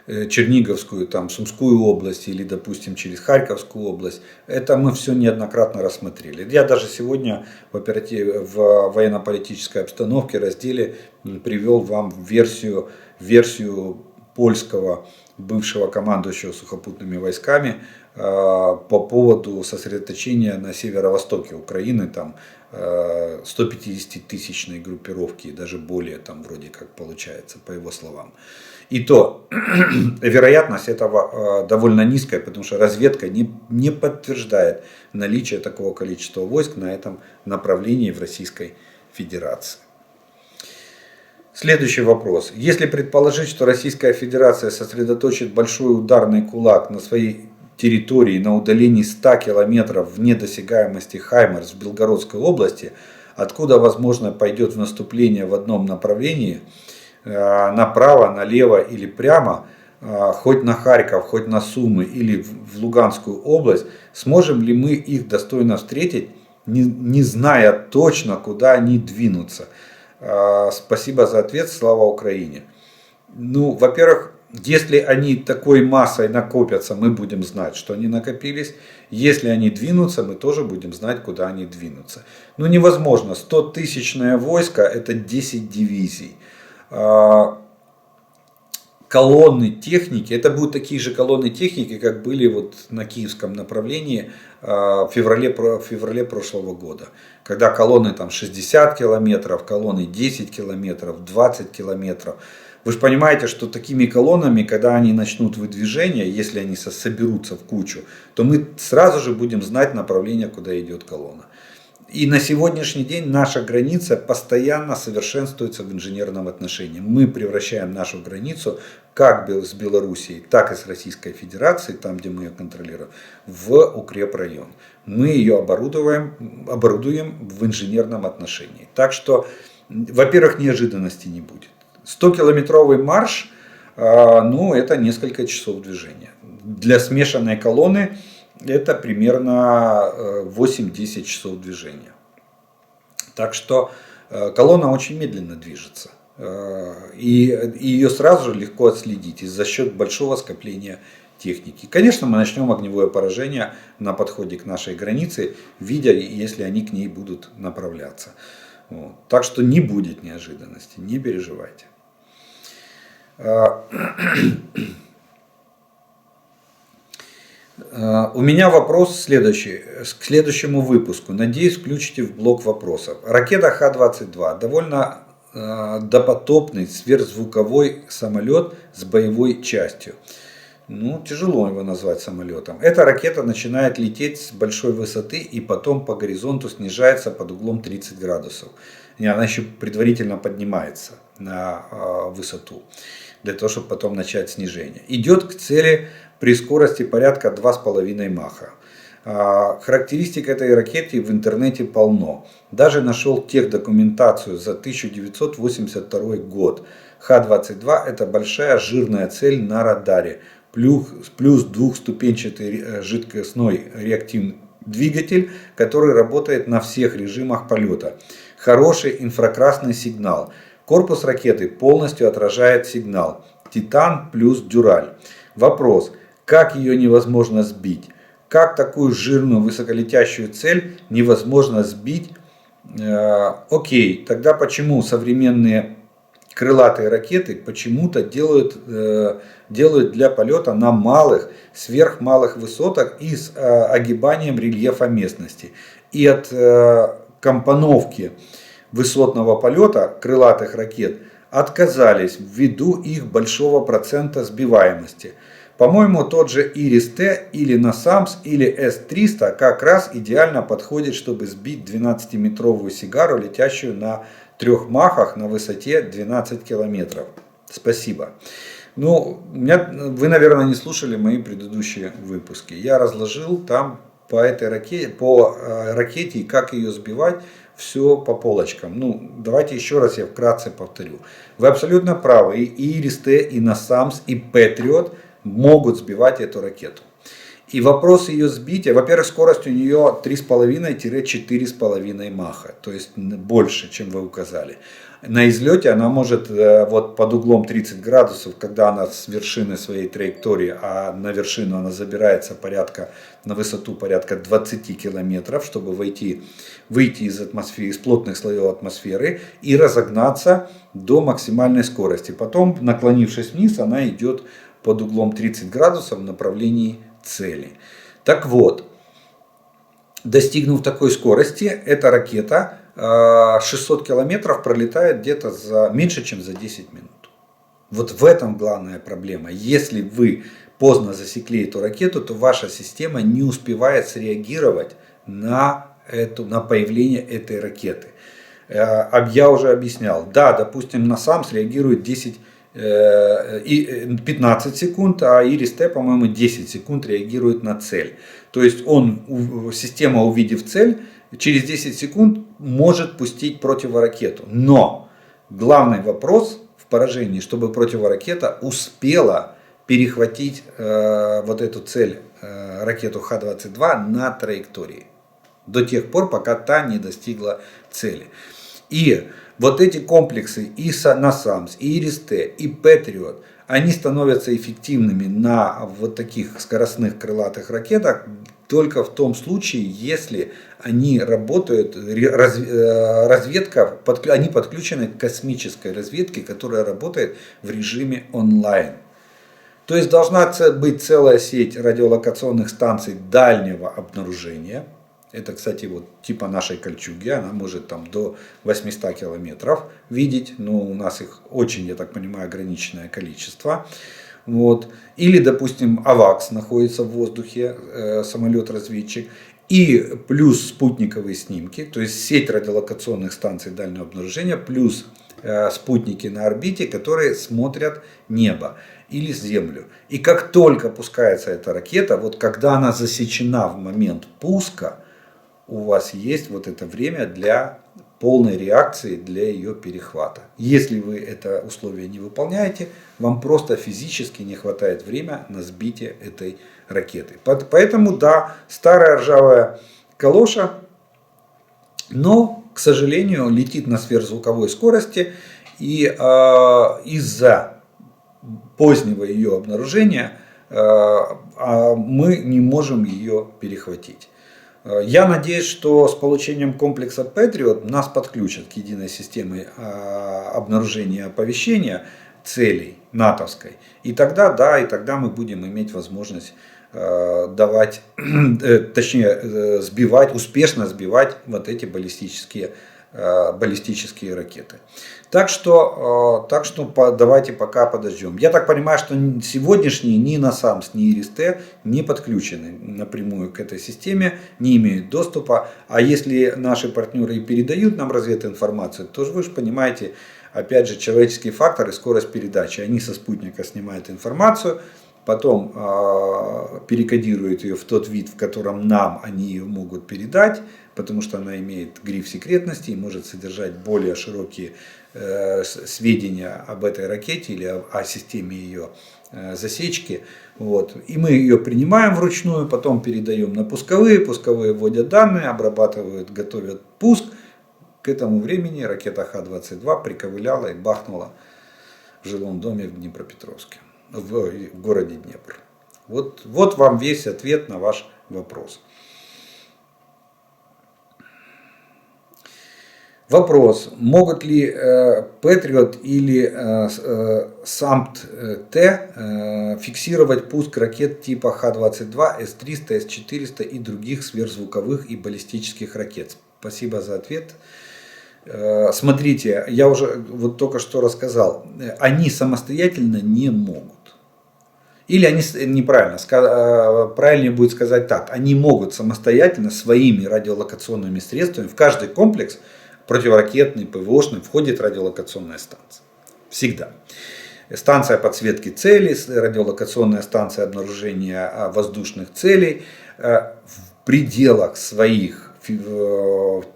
Черниговскую, там, Сумскую область или, допустим, через Харьковскую область, это мы все неоднократно рассмотрели. Я даже сегодня в военно-политической обстановке разделе привел вам версию польского бывшего командующего сухопутными войсками по поводу сосредоточения на северо-востоке Украины, там 150-тысячной группировки, даже более там вроде как получается, по его словам. И то вероятность этого довольно низкая, потому что разведка не подтверждает наличие такого количества войск на этом направлении в Российской Федерации. Следующий вопрос. Если предположить, что Российская Федерация сосредоточит большой ударный кулак на своей территории на удалении 100 километров вне досягаемости Хаймерс в Белгородской области, откуда, возможно, пойдет в наступление в одном направлении, направо, налево или прямо, хоть на Харьков, хоть на Сумы или в Луганскую область, сможем ли мы их достойно встретить, не зная точно, куда они двинутся? Спасибо за ответ, слава Украине. Ну, во-первых, если они такой массой накопятся, мы будем знать, что они накопились. Если они двинутся, мы тоже будем знать, куда они двинутся. Ну, невозможно. 100-тысячное войско – это 10 дивизий. Колонны техники, это будут такие же колонны техники, как были вот на киевском направлении в феврале прошлого года. Когда колонны там 60 километров, колонны 10 километров, 20 километров. Вы же понимаете, что такими колоннами, когда они начнут выдвижение, если они соберутся в кучу, то мы сразу же будем знать направление, куда идет колонна. И на сегодняшний день наша граница постоянно совершенствуется в инженерном отношении. Мы превращаем нашу границу как с Белоруссией, так и с Российской Федерацией, там где мы ее контролируем, в укрепрайон. Мы ее оборудуем в инженерном отношении. Так что, во-первых, неожиданностей не будет. 100-километровый марш, ну, это несколько часов движения. Для смешанной колонны это примерно 8-10 часов движения. Так что колонна очень медленно движется. И ее сразу же легко отследить за счет большого скопления техники. Конечно, мы начнем огневое поражение на подходе к нашей границе, видя, если они к ней будут направляться. Вот. Так что не будет неожиданности, не переживайте. У меня вопрос следующий, к следующему выпуску. Надеюсь, включите в блок вопросов. Ракета Х-22 довольно допотопный сверхзвуковой самолет с боевой частью. Ну, тяжело его назвать самолетом. Эта ракета начинает лететь с большой высоты и потом по горизонту снижается под углом 30 градусов. И она еще предварительно поднимается на высоту, для того, чтобы потом начать снижение. Идет к цели при скорости порядка 2,5 маха. Характеристик этой ракеты в интернете полно. Даже нашел техдокументацию за 1982 год. Х-22 это большая жирная цель на радаре. Плюс двухступенчатый жидкостной реактивный двигатель, который работает на всех режимах полета. Хороший инфракрасный сигнал. Корпус ракеты полностью отражает сигнал. Титан плюс дюраль. Вопрос, как ее невозможно сбить? Как такую жирную высоколетящую цель невозможно сбить? Окей, тогда почему современные крылатые ракеты почему-то делают для полета на малых, сверхмалых высотах и с огибанием рельефа местности? И от компоновки высотного полета крылатых ракет отказались ввиду их большого процента сбиваемости. По-моему, тот же Ирис-Т или Насамс или С-300 как раз идеально подходит, чтобы сбить 12-метровую сигару, летящую на 3 махах на высоте 12 километров. Спасибо. Вы, наверное, не слушали мои предыдущие выпуски. Я разложил там по ракете и как ее сбивать, все по полочкам. Давайте еще раз я вкратце повторю. Вы абсолютно правы. И Ирис-Т, и Насамс, и Патриот могут сбивать эту ракету. И вопрос ее сбития, во-первых, скорость у нее 3,5-4,5 маха, то есть больше, чем вы указали. На излете она может под углом 30 градусов, когда она с вершины своей траектории, а на вершину она забирается на высоту порядка 20 километров, чтобы выйти из плотных слоев атмосферы и разогнаться до максимальной скорости. Потом, наклонившись вниз, она идет под углом 30 градусов в направлении цели. Так вот, достигнув такой скорости, эта ракета 600 километров пролетает где-то меньше, чем за 10 минут. Вот в этом главная проблема. Если вы поздно засекли эту ракету, то ваша система не успевает среагировать на появление этой ракеты. Я уже объяснял. Да, допустим, Насамс реагирует 15 секунд, а Ирис-Т, по-моему, 10 секунд реагирует на цель. То есть система, увидев цель, через 10 секунд может пустить противоракету. Но главный вопрос в поражении, чтобы противоракета успела перехватить эту цель, ракету Х-22 на траектории. До тех пор, пока та не достигла цели. И вот эти комплексы и Насамс, и Ирис-Т, и Патриот, они становятся эффективными на вот таких скоростных крылатых ракетах только в том случае, если они работают, они подключены к космической разведке, которая работает в режиме онлайн. То есть должна быть целая сеть радиолокационных станций дальнего обнаружения. Это, кстати, типа нашей кольчуги, она может до 800 километров видеть, но у нас их очень, я так понимаю, ограниченное количество. Или, допустим, АВАКС находится в воздухе, самолет-разведчик, и плюс спутниковые снимки, то есть сеть радиолокационных станций дальнего обнаружения, плюс спутники на орбите, которые смотрят небо или землю. И как только пускается эта ракета, когда она засечена в момент пуска, у вас есть это время для полной реакции, для ее перехвата. Если вы это условие не выполняете, вам просто физически не хватает времени на сбитие этой ракеты. Поэтому да, старая ржавая калоша, но, к сожалению, летит на сверхзвуковой скорости, и из-за позднего ее обнаружения мы не можем ее перехватить. Я надеюсь, что с получением комплекса Patriot нас подключат к единой системе обнаружения и оповещения целей натовской. И тогда мы будем иметь возможность успешно сбивать эти баллистические ракеты. Так что давайте пока подождем. Я так понимаю, что сегодняшние ни Насамс, ни Ирис-Т не подключены напрямую к этой системе, не имеют доступа. А если наши партнеры передают нам развединформацию, то вы же понимаете, опять же, человеческий фактор и скорость передачи. Они со спутника снимают информацию, потом перекодирует ее в тот вид, в котором нам они ее могут передать, потому что она имеет гриф секретности и может содержать более широкие сведения об этой ракете или о системе ее засечки. Вот. И мы ее принимаем вручную, потом передаем на пусковые, пусковые вводят данные, обрабатывают, готовят пуск. К этому времени ракета Х-22 приковыляла и бахнула в жилом доме в Днепропетровске, в городе Днепр. Вот вам весь ответ на ваш вопрос. Вопрос, могут ли Patriot или SAMP-T фиксировать пуск ракет типа Х-22, С-300, С-400 и других сверхзвуковых и баллистических ракет? Спасибо за ответ. Смотрите, я уже вот только что рассказал, они самостоятельно не могут. Или они неправильно, правильнее будет сказать так, они могут самостоятельно своими радиолокационными средствами, в каждый комплекс противоракетный, ПВОшный входит радиолокационная станция. Всегда. Станция подсветки целей, радиолокационная станция обнаружения воздушных целей в пределах своих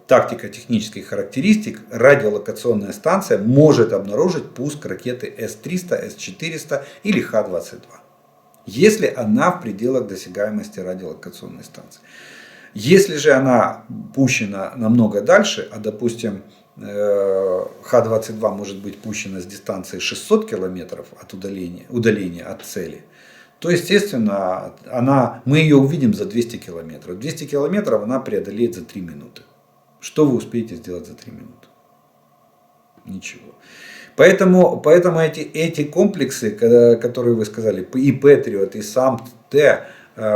тактико-технических характеристик радиолокационная станция может обнаружить пуск ракеты С-300, С-400 или Х-22, если она в пределах досягаемости радиолокационной станции. Если же она пущена намного дальше, а допустим Х-22 может быть пущена с дистанции 600 километров от удаления от цели, то, естественно, мы ее увидим за 200 километров. 200 километров она преодолеет за 3 минуты. Что вы успеете сделать за 3 минуты? Ничего. Поэтому эти комплексы, которые вы сказали, и Patriot, и SAMP-T,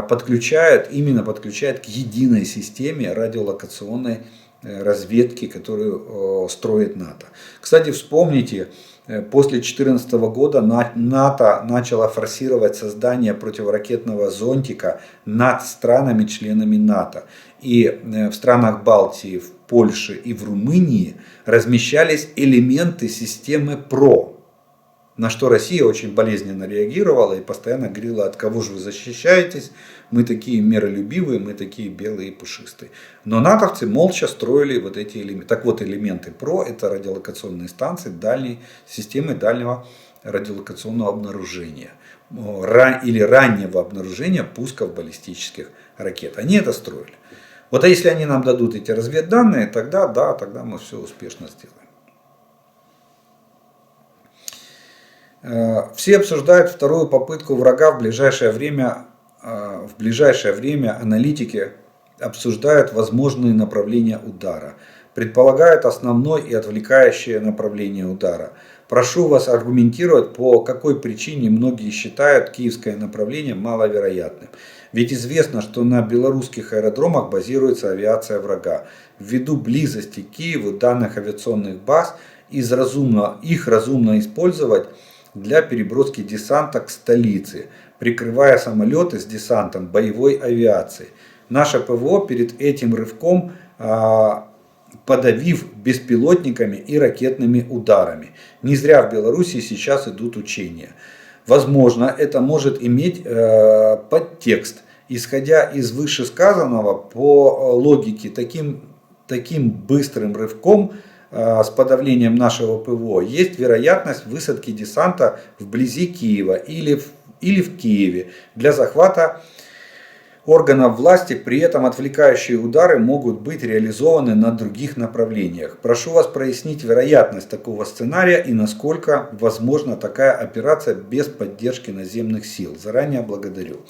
подключают к единой системе радиолокационной разведки, которую строит НАТО. Кстати, вспомните, после 2014 года НАТО начало форсировать создание противоракетного зонтика над странами-членами НАТО. И в странах Балтии, в Польше и в Румынии размещались элементы системы ПРО. На что Россия очень болезненно реагировала и постоянно говорила, от кого же вы защищаетесь, мы такие миролюбивые, мы такие белые и пушистые. Но натовцы молча строили вот эти элементы. Так вот, элементы ПРО — это радиолокационные станции системы дальнего радиолокационного обнаружения или раннего обнаружения пусков баллистических ракет. Они это строили. Вот а если они нам дадут эти разведданные, тогда мы все успешно сделаем. Все обсуждают вторую попытку врага в ближайшее время. Аналитики обсуждают возможные направления удара. Предполагают основной и отвлекающее направление удара. Прошу вас аргументировать, по какой причине многие считают киевское направление маловероятным. Ведь известно, что на белорусских аэродромах базируется авиация врага. Ввиду близости к Киеву данных авиационных баз их разумно использовать для переброски десанта к столице, прикрывая самолеты с десантом боевой авиации. Наше ПВО перед этим рывком подавив беспилотниками и ракетными ударами. Не зря в Беларуси сейчас идут учения. Возможно, это может иметь подтекст. Исходя из вышесказанного, по логике, таким быстрым рывком с подавлением нашего ПВО есть вероятность высадки десанта вблизи Киева или в Киеве для захвата органов власти. При этом отвлекающие удары могут быть реализованы на других направлениях. Прошу вас прояснить вероятность такого сценария и насколько возможна такая операция без поддержки наземных сил. Заранее благодарю.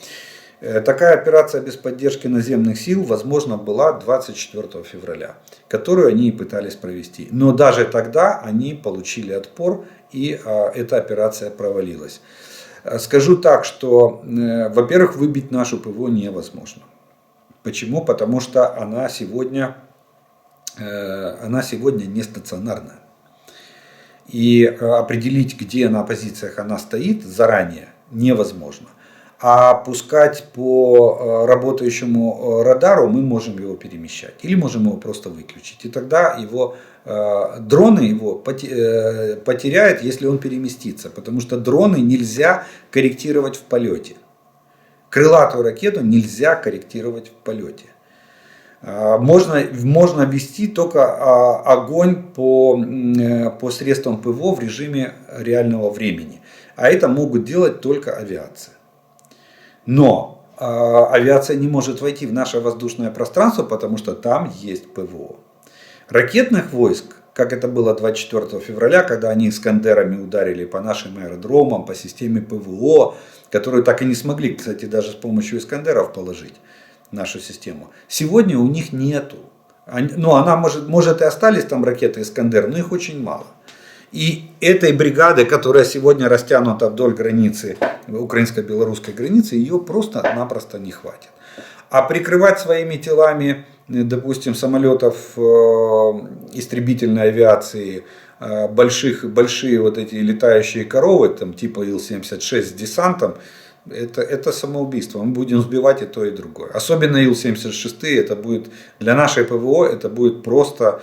Такая операция без поддержки наземных сил возможно была 24 февраля, которую они и пытались провести. Но даже тогда они получили отпор, и эта операция провалилась. Скажу так, что, во-первых, выбить нашу ПВО невозможно. Почему? Потому что она сегодня не стационарная. И определить, где на позициях она стоит, заранее невозможно. А пускать по работающему радару мы можем его перемещать. Или можем его просто выключить. И тогда его дроны его потеряют, если он переместится. Потому что дроны нельзя корректировать в полете. Крылатую ракету нельзя корректировать в полете. Можно вести только огонь по средствам ПВО в режиме реального времени. А это могут делать только авиация. Но авиация не может войти в наше воздушное пространство, потому что там есть ПВО. Ракетных войск, как это было 24 февраля, когда они «Искандерами» ударили по нашим аэродромам, по системе ПВО, которую так и не смогли, кстати, даже с помощью «Искандеров» положить в нашу систему. Сегодня у них нету. Она может и остались там ракеты «Искандер», но их очень мало. И этой бригады, которая сегодня растянута вдоль границы, украинско-белорусской границы, ее просто-напросто не хватит. А прикрывать своими телами, допустим, самолетов истребительной авиации, большие вот эти летающие коровы, там, типа Ил-76 с десантом, это самоубийство. Мы будем сбивать и то, и другое. Особенно Ил-76, это будет для нашей ПВО, это будет просто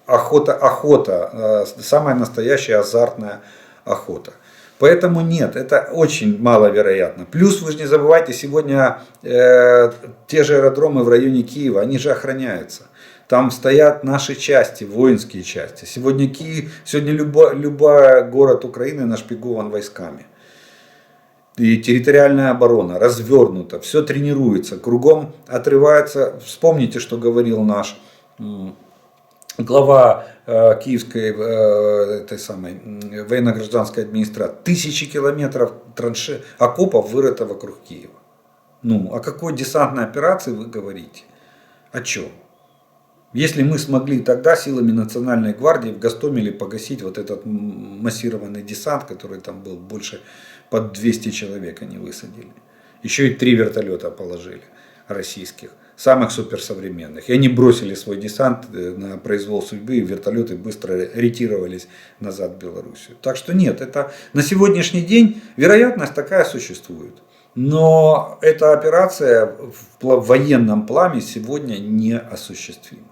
охота, самая настоящая азартная охота. Поэтому нет, это очень маловероятно. Плюс вы же не забывайте, сегодня те же аэродромы в районе Киева, они же охраняются. Там стоят наши части, воинские части. Сегодня любой город Украины нашпигован войсками. И территориальная оборона развернута, все тренируется, кругом отрывается. Вспомните, что говорил наш глава Киевской военно-гражданской администрации. 1000 километров окопов вырыто вокруг Киева. О какой десантной операции вы говорите? О чем? Если мы смогли тогда силами Национальной гвардии в Гостомеле погасить вот этот массированный десант, который там был, больше под 200 человек они высадили. Еще и 3 вертолета положили российских, самых суперсовременных. И они бросили свой десант на произвол судьбы, и вертолеты быстро ретировались назад в Белоруссию. Так что нет, это на сегодняшний день вероятность такая существует. Но эта операция в военном плане сегодня не осуществима.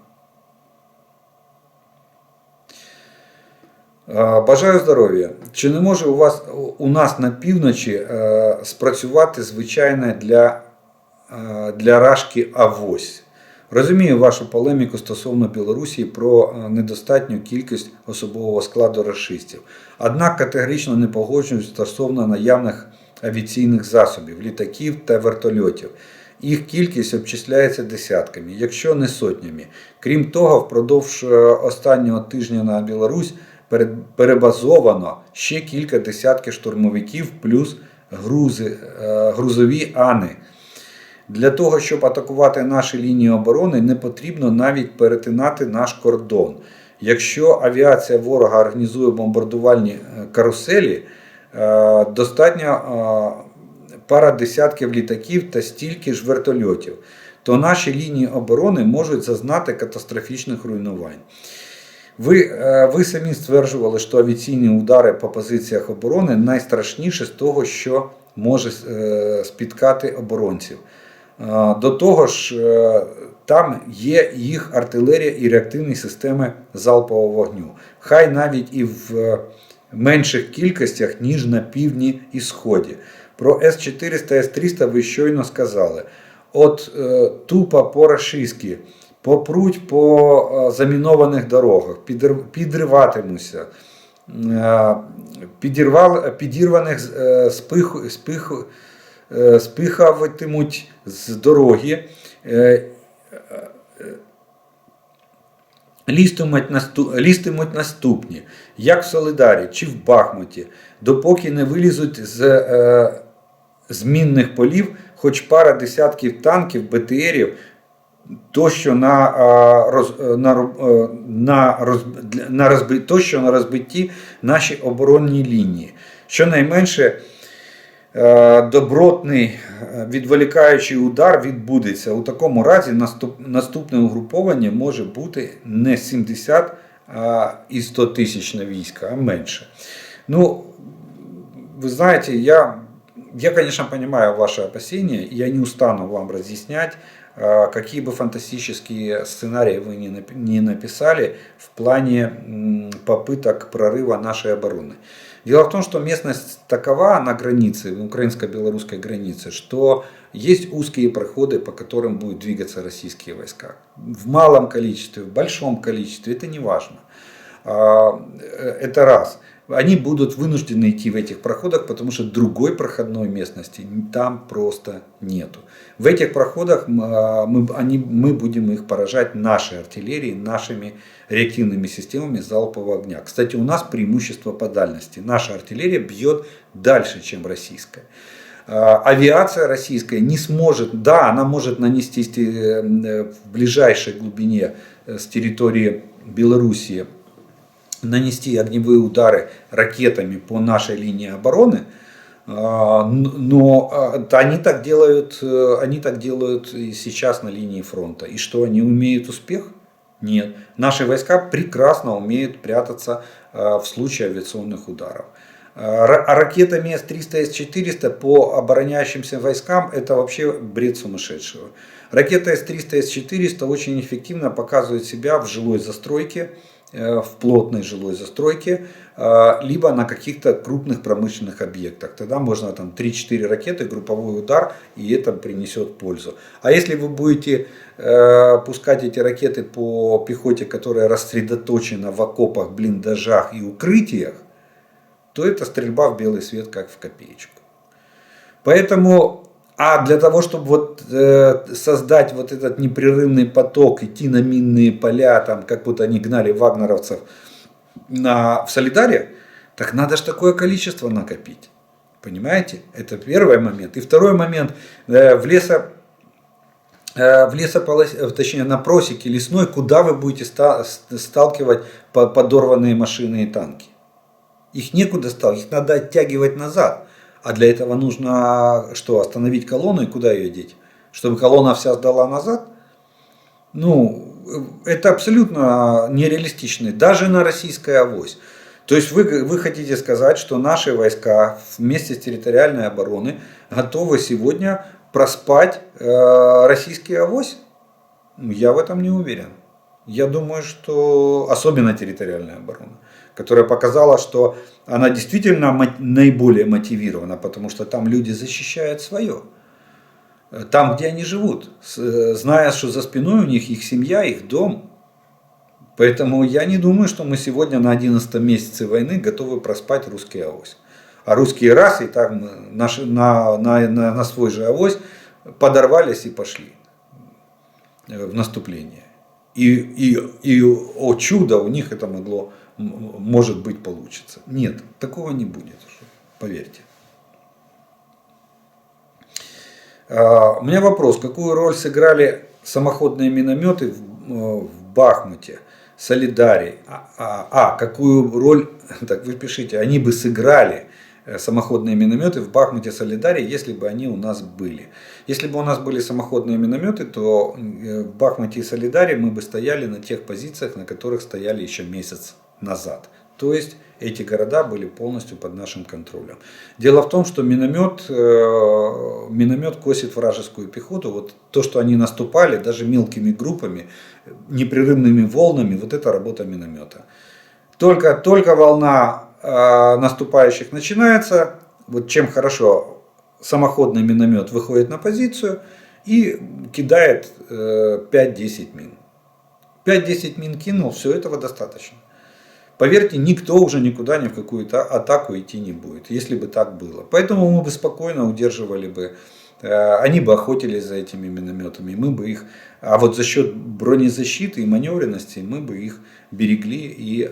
Бажаю здоров'я. Чи не може у нас на півночі спрацювати звичайне для Рашки авось? Розумію вашу полеміку стосовно Білорусі про недостатню кількість особового складу рашистів. Однак категорично не погоджуюсь стосовно наявних авіаційних засобів, літаків та вертольотів. Їх кількість обчисляється десятками, якщо не сотнями. Крім того, впродовж останнього тижня на Білорусь перебазовано ще кілька десятків штурмовиків плюс грузові Ани. Для того, щоб атакувати наші лінії оборони, не потрібно навіть перетинати наш кордон. Якщо авіація ворога організує бомбардувальні каруселі, достатньо пара десятків літаків та стільки ж вертольотів, то наші лінії оборони можуть зазнати катастрофічних руйнувань. Ви самі стверджували, що авіаційні удари по позиціях оборони найстрашніше з того, що може спіткати оборонців. До того ж, там є їх артилерія і реактивні системи залпового вогню. Хай навіть і в менших кількостях, ніж на півдні і сході. Про С-400, С-300 ви щойно сказали. От тупо по-рашистськи. Попруть по замінованих дорогах, підриватимуться, підірваних спихаватимуть з дороги, лізтимуть наступні, як в Солидарі чи в Бахмуті, допоки не вилізуть з мінних полів хоч пара десятків танків, БТРів, тощо на розбитті наші оборонні лінії. Щонайменше добротний відволікаючий удар відбудеться. У такому разі наступне угруповання може бути не 70 і 100 тисяч на війська, а менше. Ви знаєте, я Я, конечно, понимаю ваши опасения, и я не устану вам разъяснять, какие бы фантастические сценарии вы не написали в плане попыток прорыва нашей обороны. Дело в том, что местность такова на границе, украинско-белорусской границе, что есть узкие проходы, по которым будут двигаться российские войска. В малом количестве, в большом количестве, это не важно. Это раз. Они будут вынуждены идти в этих проходах, потому что другой проходной местности там просто нету. В этих проходах мы будем их поражать нашей артиллерией, нашими реактивными системами залпового огня. Кстати, у нас преимущество по дальности. Наша артиллерия бьет дальше, чем российская. Авиация российская не сможет, да, она может нанести в ближайшей глубине с территории Белоруссии, нанести огневые удары ракетами по нашей линии обороны, но они так делают и сейчас на линии фронта. И что, они умеют успех? Нет. Наши войска прекрасно умеют прятаться в случае авиационных ударов. А ракетами С-300, С-400 по обороняющимся войскам это вообще бред сумасшедшего. Ракета С-300, С-400 очень эффективно показывает себя в жилой застройке, в плотной жилой застройке, либо на каких-то крупных промышленных объектах. Тогда можно там 3-4 ракеты, групповой удар, и это принесет пользу. А если вы будете пускать эти ракеты по пехоте, которая рассредоточена в окопах, блиндажах и укрытиях, то это стрельба в белый свет, как в копеечку. Поэтому, для того, чтобы создать вот этот непрерывный поток, идти на минные поля, там, как будто они гнали вагнеровцев в Солидаре, так надо же такое количество накопить. Понимаете? Это первый момент. И второй момент. Точнее, на просеке лесной, куда вы будете сталкивать подорванные машины и танки? Их некуда сталкивать, их надо оттягивать назад. А для этого нужно что? Остановить колонну и куда ее деть? Чтобы колонна вся сдала назад? Это абсолютно нереалистично. Даже на российской авось. То есть вы хотите сказать, что наши войска вместе с территориальной обороной готовы сегодня проспать российский авось? Я в этом не уверен. Я думаю, что особенно территориальная оборона, которая показала, что она действительно наиболее мотивирована, потому что там люди защищают свое. Там, где они живут, зная, что за спиной у них их семья, их дом. Поэтому я не думаю, что мы сегодня на 11 месяце войны готовы проспать русский авось. А русские расы так на свой же авось подорвались и пошли в наступление. И о чудо, у них это может быть, получится. Нет, такого не будет, поверьте. У меня вопрос, какую роль сыграли самоходные минометы в Бахмуте, Солидаре? Какую роль, так вы пишите, они бы сыграли, самоходные минометы в Бахмуте, Солидаре, если бы они у нас были. Если бы у нас были самоходные минометы, то в Бахмуте и Солидаре мы бы стояли на тех позициях, на которых стояли еще месяц назад. То есть эти города были полностью под нашим контролем. Дело в том, что миномет косит вражескую пехоту. Вот то, что они наступали, даже мелкими группами, непрерывными волнами, вот это работа миномета. Только волна наступающих начинается, вот чем хорошо, самоходный миномет выходит на позицию и кидает 5-10 мин. 5-10 мин кинул, все, этого достаточно. Поверьте, никто уже никуда ни в какую-то атаку идти не будет, если бы так было. Поэтому мы бы спокойно удерживали бы, они бы охотились за этими минометами, мы бы их, а вот за счет бронезащиты и маневренности мы бы их берегли и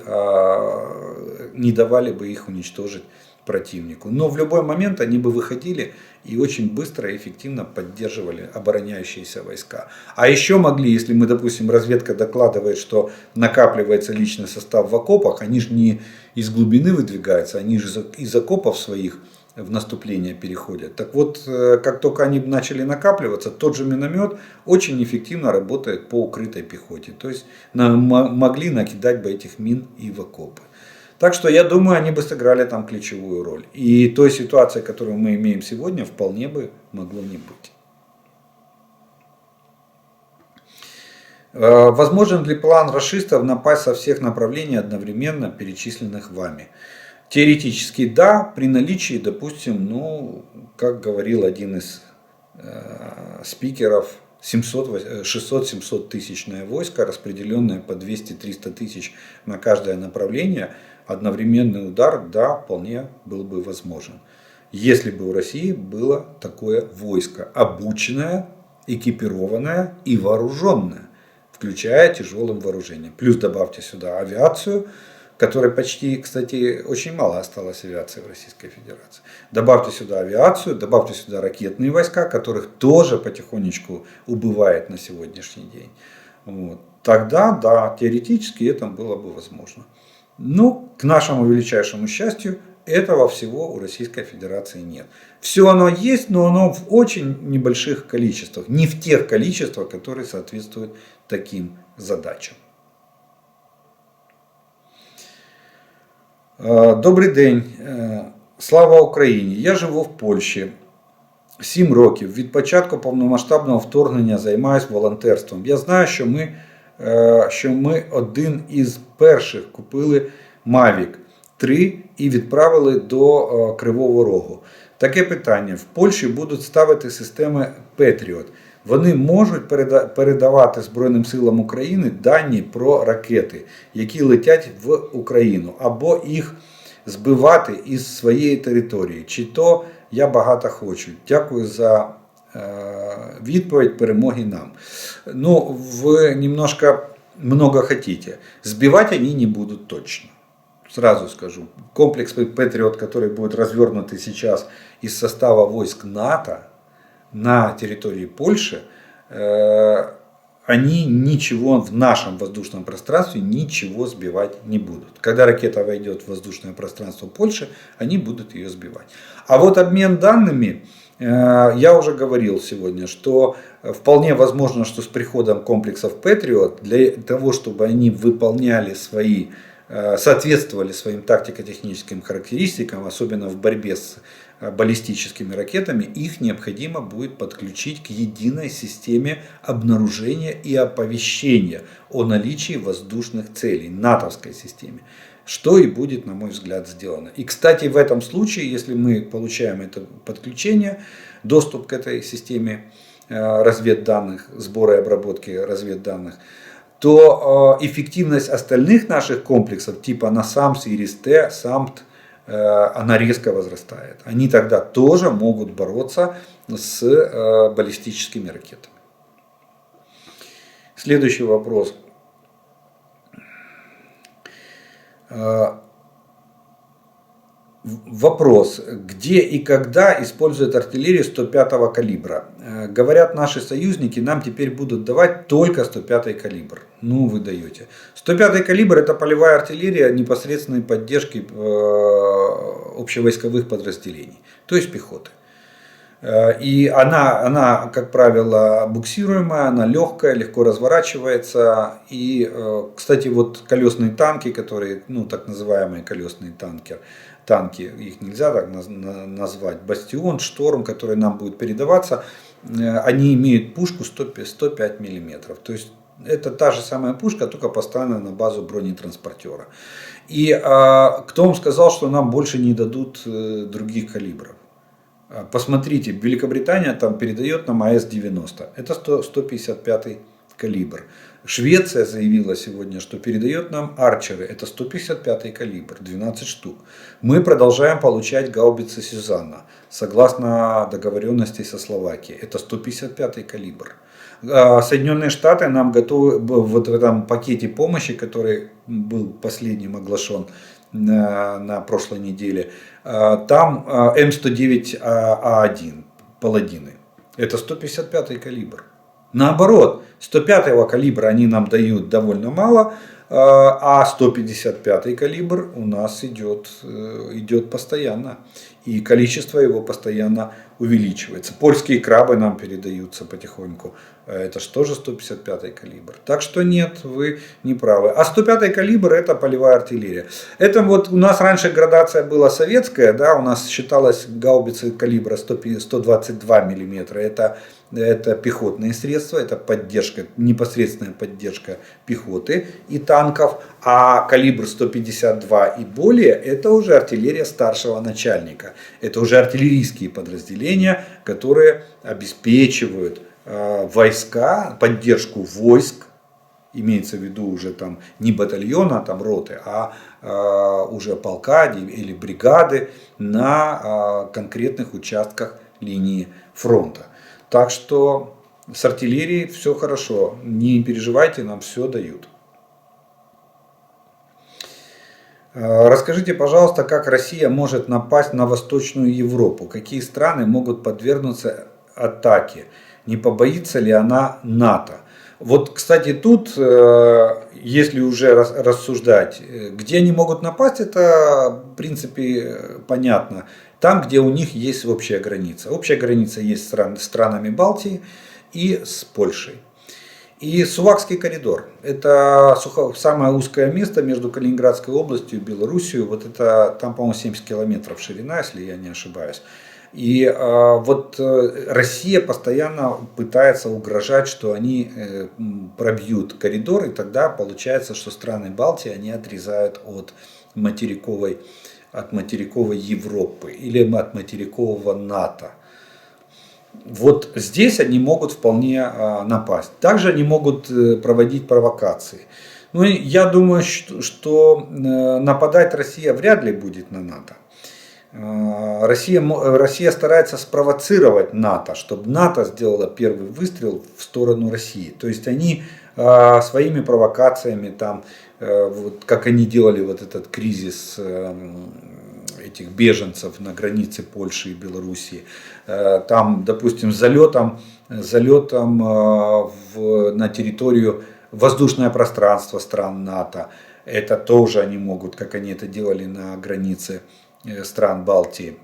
не давали бы их уничтожить противнику. Но в любой момент они бы выходили и очень быстро и эффективно поддерживали обороняющиеся войска. А еще могли, если мы, допустим, разведка докладывает, что накапливается личный состав в окопах, они же не из глубины выдвигаются, они же из окопов своих в наступление переходят. Так вот, как только они начали накапливаться, тот же миномет очень эффективно работает по укрытой пехоте. То есть могли накидать бы этих мин и в окопы. Так что я думаю, они бы сыграли там ключевую роль. И той ситуации, которую мы имеем сегодня, вполне бы могло не быть. Возможен ли план рашистов напасть со всех направлений одновременно, перечисленных вами? Теоретически да, при наличии, допустим, ну, как говорил один из спикеров, 600-700 тысячное войско, распределенное по 200-300 тысяч на каждое направление, одновременный удар, да, вполне был бы возможен. Если бы у России было такое войско, обученное, экипированное и вооруженное, включая тяжелым вооружением. Плюс добавьте сюда авиацию, которой почти, кстати, очень мало осталось авиации в Российской Федерации. Добавьте сюда авиацию, добавьте сюда ракетные войска, которых тоже потихонечку убывает на сегодняшний день. Вот. Тогда, да, теоретически это было бы возможно. Но, к нашему величайшему счастью, этого всего у Российской Федерации нет. Все оно есть, но оно в очень небольших количествах. Не в тех количествах, которые соответствуют таким задачам. Добрий день. Слава Україні. Я живу в Польщі 7 років. Від початку повномасштабного вторгнення займаюся волонтерством. Я знаю, що ми один із перших купили Mavic 3 і відправили до Кривого Рогу. Таке питання. В Польщі будуть ставити системи Patriot. Вони можуть передавати Збройним силам України дані про ракети, які летять в Україну, або їх збивати із своєї території. Чи то я багато хочу. Дякую за відповідь, перемоги нам. Ну, вы немножко много хотите. Сбивать они не будут точно. Сразу скажу. Комплекс Patriot, который будет развернутый сейчас из состава войск НАТО на территории Польши, они ничего в нашем воздушном пространстве ничего сбивать не будут. Когда ракета войдет в воздушное пространство Польши, они будут ее сбивать. А вот обмен данными, я уже говорил сегодня, что вполне возможно, что с приходом комплексов Patriot, для того, чтобы они выполняли соответствовали своим тактико-техническим характеристикам, особенно в борьбе с баллистическими ракетами, их необходимо будет подключить к единой системе обнаружения и оповещения о наличии воздушных целей, натовской системе, что и будет, на мой взгляд, сделано. И, кстати, в этом случае, если мы получаем это подключение, доступ к этой системе разведданных, сбора и обработки разведданных, то эффективность остальных наших комплексов, типа NASAMS, IRIS-T, SAMT, она резко возрастает. Они тогда тоже могут бороться с баллистическими ракетами. Следующий вопрос. Вопрос. Где и когда используют артиллерию 105-го калибра? Говорят наши союзники, нам теперь будут давать только 105-й калибр. Ну, вы даете. 105-й калибр — это полевая артиллерия непосредственной поддержки общевойсковых подразделений, то есть пехоты. И она, как правило, буксируемая, она легкая, легко разворачивается. И, кстати, вот колесные танки, которые, ну, так называемые колесные танки, их нельзя так назвать, Бастион, Шторм, которые нам будут передаваться, они имеют пушку 105 мм. То есть это та же самая пушка, только поставлена на базу бронетранспортера. И кто вам сказал, что нам больше не дадут других калибров? Посмотрите, Великобритания там передает нам АС-90. Это 155 калибр. Швеция заявила сегодня, что передает нам Арчеры. Это 155 калибр, 12 штук. Мы продолжаем получать гаубицы Сюзанна. Согласно договоренности со Словакией. Это 155 калибр. Соединенные Штаты нам готовы вот в этом пакете помощи, который был последним оглашен на прошлой неделе, там М109А1 Паладины. Это 155 калибр. Наоборот, 105-го калибра они нам дают довольно мало, а 155 калибр у нас идет постоянно. И количество его постоянно увеличивается. Польские крабы нам передаются потихоньку. Это же тоже 155 калибр. Так что нет, вы не правы. А 105 калибр это полевая артиллерия. Это вот у нас раньше градация была советская, да, у нас считалось гаубицы калибра 122 миллиметра. Это пехотные средства, это поддержка, непосредственная поддержка пехоты и танков. А калибр 152 и более это уже артиллерия старшего начальника. Это уже артиллерийские подразделения, которые обеспечивают войска, поддержку войск, имеется в виду уже там не батальона, там роты, а уже полка или бригады на конкретных участках линии фронта. Так что с артиллерией все хорошо, не переживайте, нам все дают. Расскажите, пожалуйста, как Россия может напасть на Восточную Европу? Какие страны могут подвергнуться атаке? Не побоится ли она НАТО? Вот, кстати, тут, если уже рассуждать, где они могут напасть, это, в принципе, понятно. Там, где у них есть общая граница. Общая граница есть с странами Балтии и с Польшей. И Сувакский коридор. Это самое узкое место между Калининградской областью и Белоруссией. Вот это, там, по-моему, 70 километров ширина, если я не ошибаюсь. И вот Россия постоянно пытается угрожать, что они пробьют коридор, и тогда получается, что страны Балтии они отрезают от материковой Европы или от материкового НАТО. Вот здесь они могут вполне напасть. Также они могут проводить провокации. Ну, я думаю, что нападать Россия вряд ли будет на НАТО. Россия старается спровоцировать НАТО, чтобы НАТО сделало первый выстрел в сторону России. То есть они своими провокациями, там, вот, как они делали вот этот кризис этих беженцев на границе Польши и Белоруссии, там, допустим, залетом на территорию, воздушное пространство стран НАТО, это тоже они могут, как они это делали на границе стран Балтии.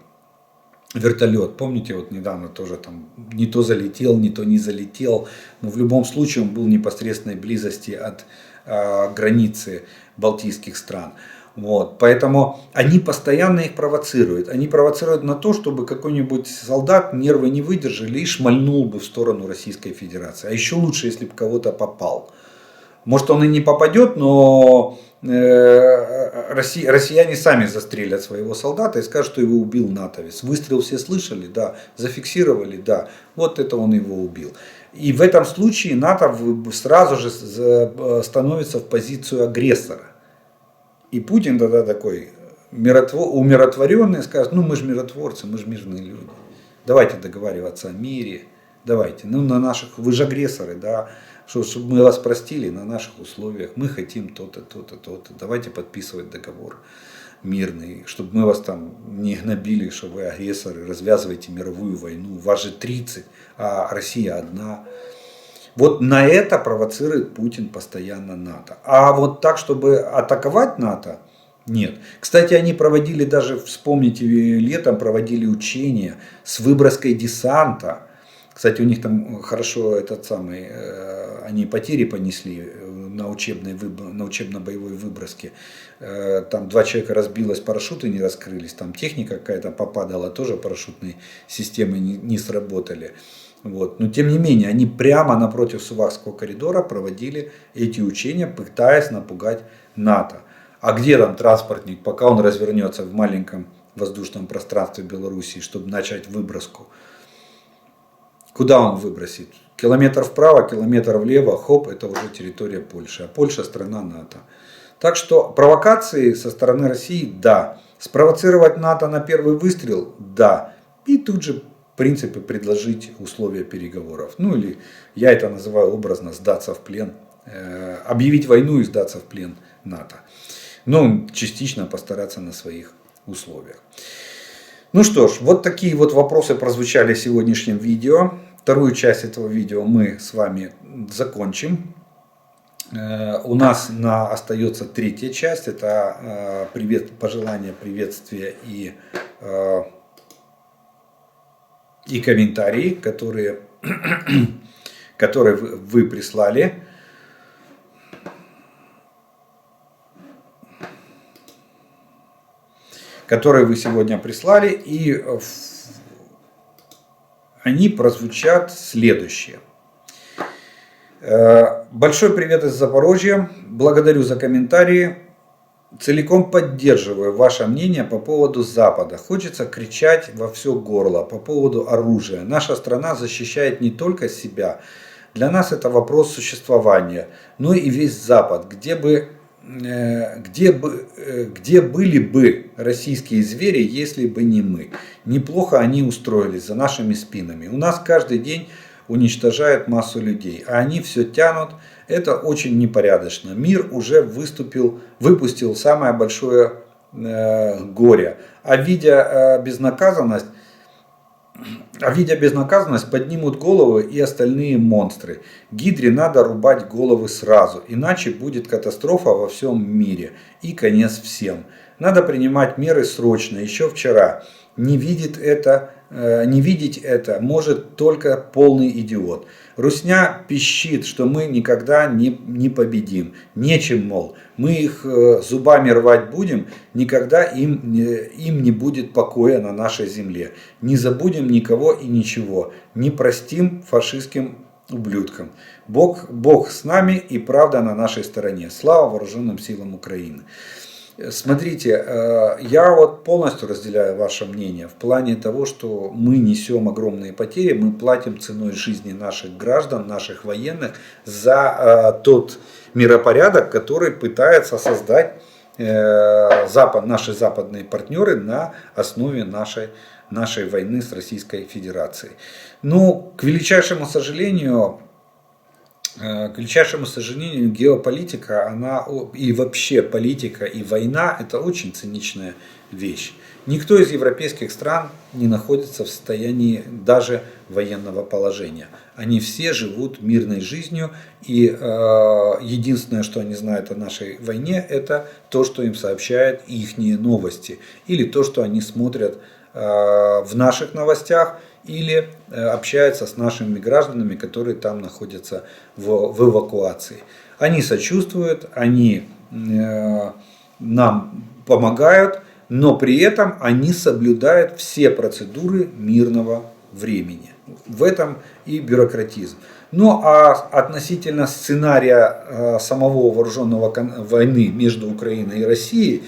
Вертолет, помните, вот недавно тоже там не то залетел, не то не залетел, но в любом случае он был в непосредственной близости от границы балтийских стран. Вот, поэтому они постоянно их провоцируют. Они провоцируют на то, чтобы какой-нибудь солдат нервы не выдержали и шмальнул бы в сторону Российской Федерации. А еще лучше, если бы кого-то попал. Может, он и не попадет, но россияне сами застрелят своего солдата и скажут, что его убил натовец. Выстрел все слышали, да, зафиксировали, да, вот это он его убил. И в этом случае НАТО сразу же становится в позицию агрессора. И Путин тогда такой умиротворенный скажет, ну мы же миротворцы, мы же мирные люди. Давайте договариваться о мире, давайте, ну на наших, вы же агрессоры, да, чтобы мы вас простили на наших условиях, мы хотим то-то, то-то, то-то, давайте подписывать договор мирный, чтобы мы вас там не гнобили, что вы агрессоры, развязываете мировую войну, вас же 30, а Россия одна. Вот на это провоцирует Путин постоянно НАТО. А вот так, чтобы атаковать НАТО, нет. Кстати, они проводили даже, вспомните, летом проводили учения с выброской десанта. Кстати, у них там хорошо они потери понесли на учебно-боевой выброске. Там 2 человека разбилось, парашюты не раскрылись, там техника какая-то попадала, тоже парашютные системы не сработали. Вот. Но тем не менее, они прямо напротив Сувакского коридора проводили эти учения, пытаясь напугать НАТО. А где там транспортник, пока он развернется в маленьком воздушном пространстве Белоруссии, чтобы начать выброску? Куда он выбросит? Километр вправо, километр влево, хоп, это уже территория Польши. А Польша страна НАТО. Так что провокации со стороны России, да. Спровоцировать НАТО на первый выстрел, да. И тут же, в принципе, предложить условия переговоров. Ну или я это называю образно сдаться в плен. Объявить войну и сдаться в плен НАТО. Ну, частично постараться на своих условиях. Ну что ж, вот такие вот вопросы прозвучали в сегодняшнем видео. Вторую часть этого видео мы с вами закончим. У нас остается третья часть. Это пожелания, приветствия и комментарии, который вы прислали. Которые вы сегодня прислали, и они прозвучат следующие. Большой привет из Запорожья. Благодарю за комментарии. Целиком поддерживаю ваше мнение по поводу Запада. Хочется кричать во все горло по поводу оружия. Наша страна защищает не только себя. Для нас это вопрос существования, но и весь Запад, где были бы российские звери, если бы не мы. Неплохо они устроились за нашими спинами. У нас каждый день уничтожают массу людей, а они все тянут. Это очень непорядочно. Мир уже выпустил самое большое горе. А видя безнаказанность, поднимут головы и остальные монстры. Гидре надо рубать головы сразу, иначе будет катастрофа во всем мире и конец всем. Надо принимать меры срочно, еще вчера. Не видеть это может только полный идиот. Русня пищит, что мы никогда не победим. Нечем, мол, мы их зубами рвать будем, никогда им не будет покоя на нашей земле. Не забудем никого и ничего, не простим фашистским ублюдкам. Бог с нами и правда на нашей стороне. Слава вооруженным силам Украины. Смотрите, я вот полностью разделяю ваше мнение в плане того, что мы несем огромные потери, мы платим ценой жизни наших граждан, наших военных за тот миропорядок, который пытаются создать наши западные партнеры на основе нашей войны с Российской Федерацией. Но, к величайшему сожалению, геополитика, она и вообще политика и война — это очень циничная вещь. Никто из европейских стран не находится в состоянии даже военного положения. Они все живут мирной жизнью, и единственное, что они знают о нашей войне, это то, что им сообщают ихние новости, или то, что они смотрят в наших новостях, или общаются с нашими гражданами, которые там находятся в эвакуации. Они сочувствуют, они нам помогают, но при этом они соблюдают все процедуры мирного времени. В этом и бюрократизм. Ну а относительно сценария самого вооруженного войны между Украиной и Россией,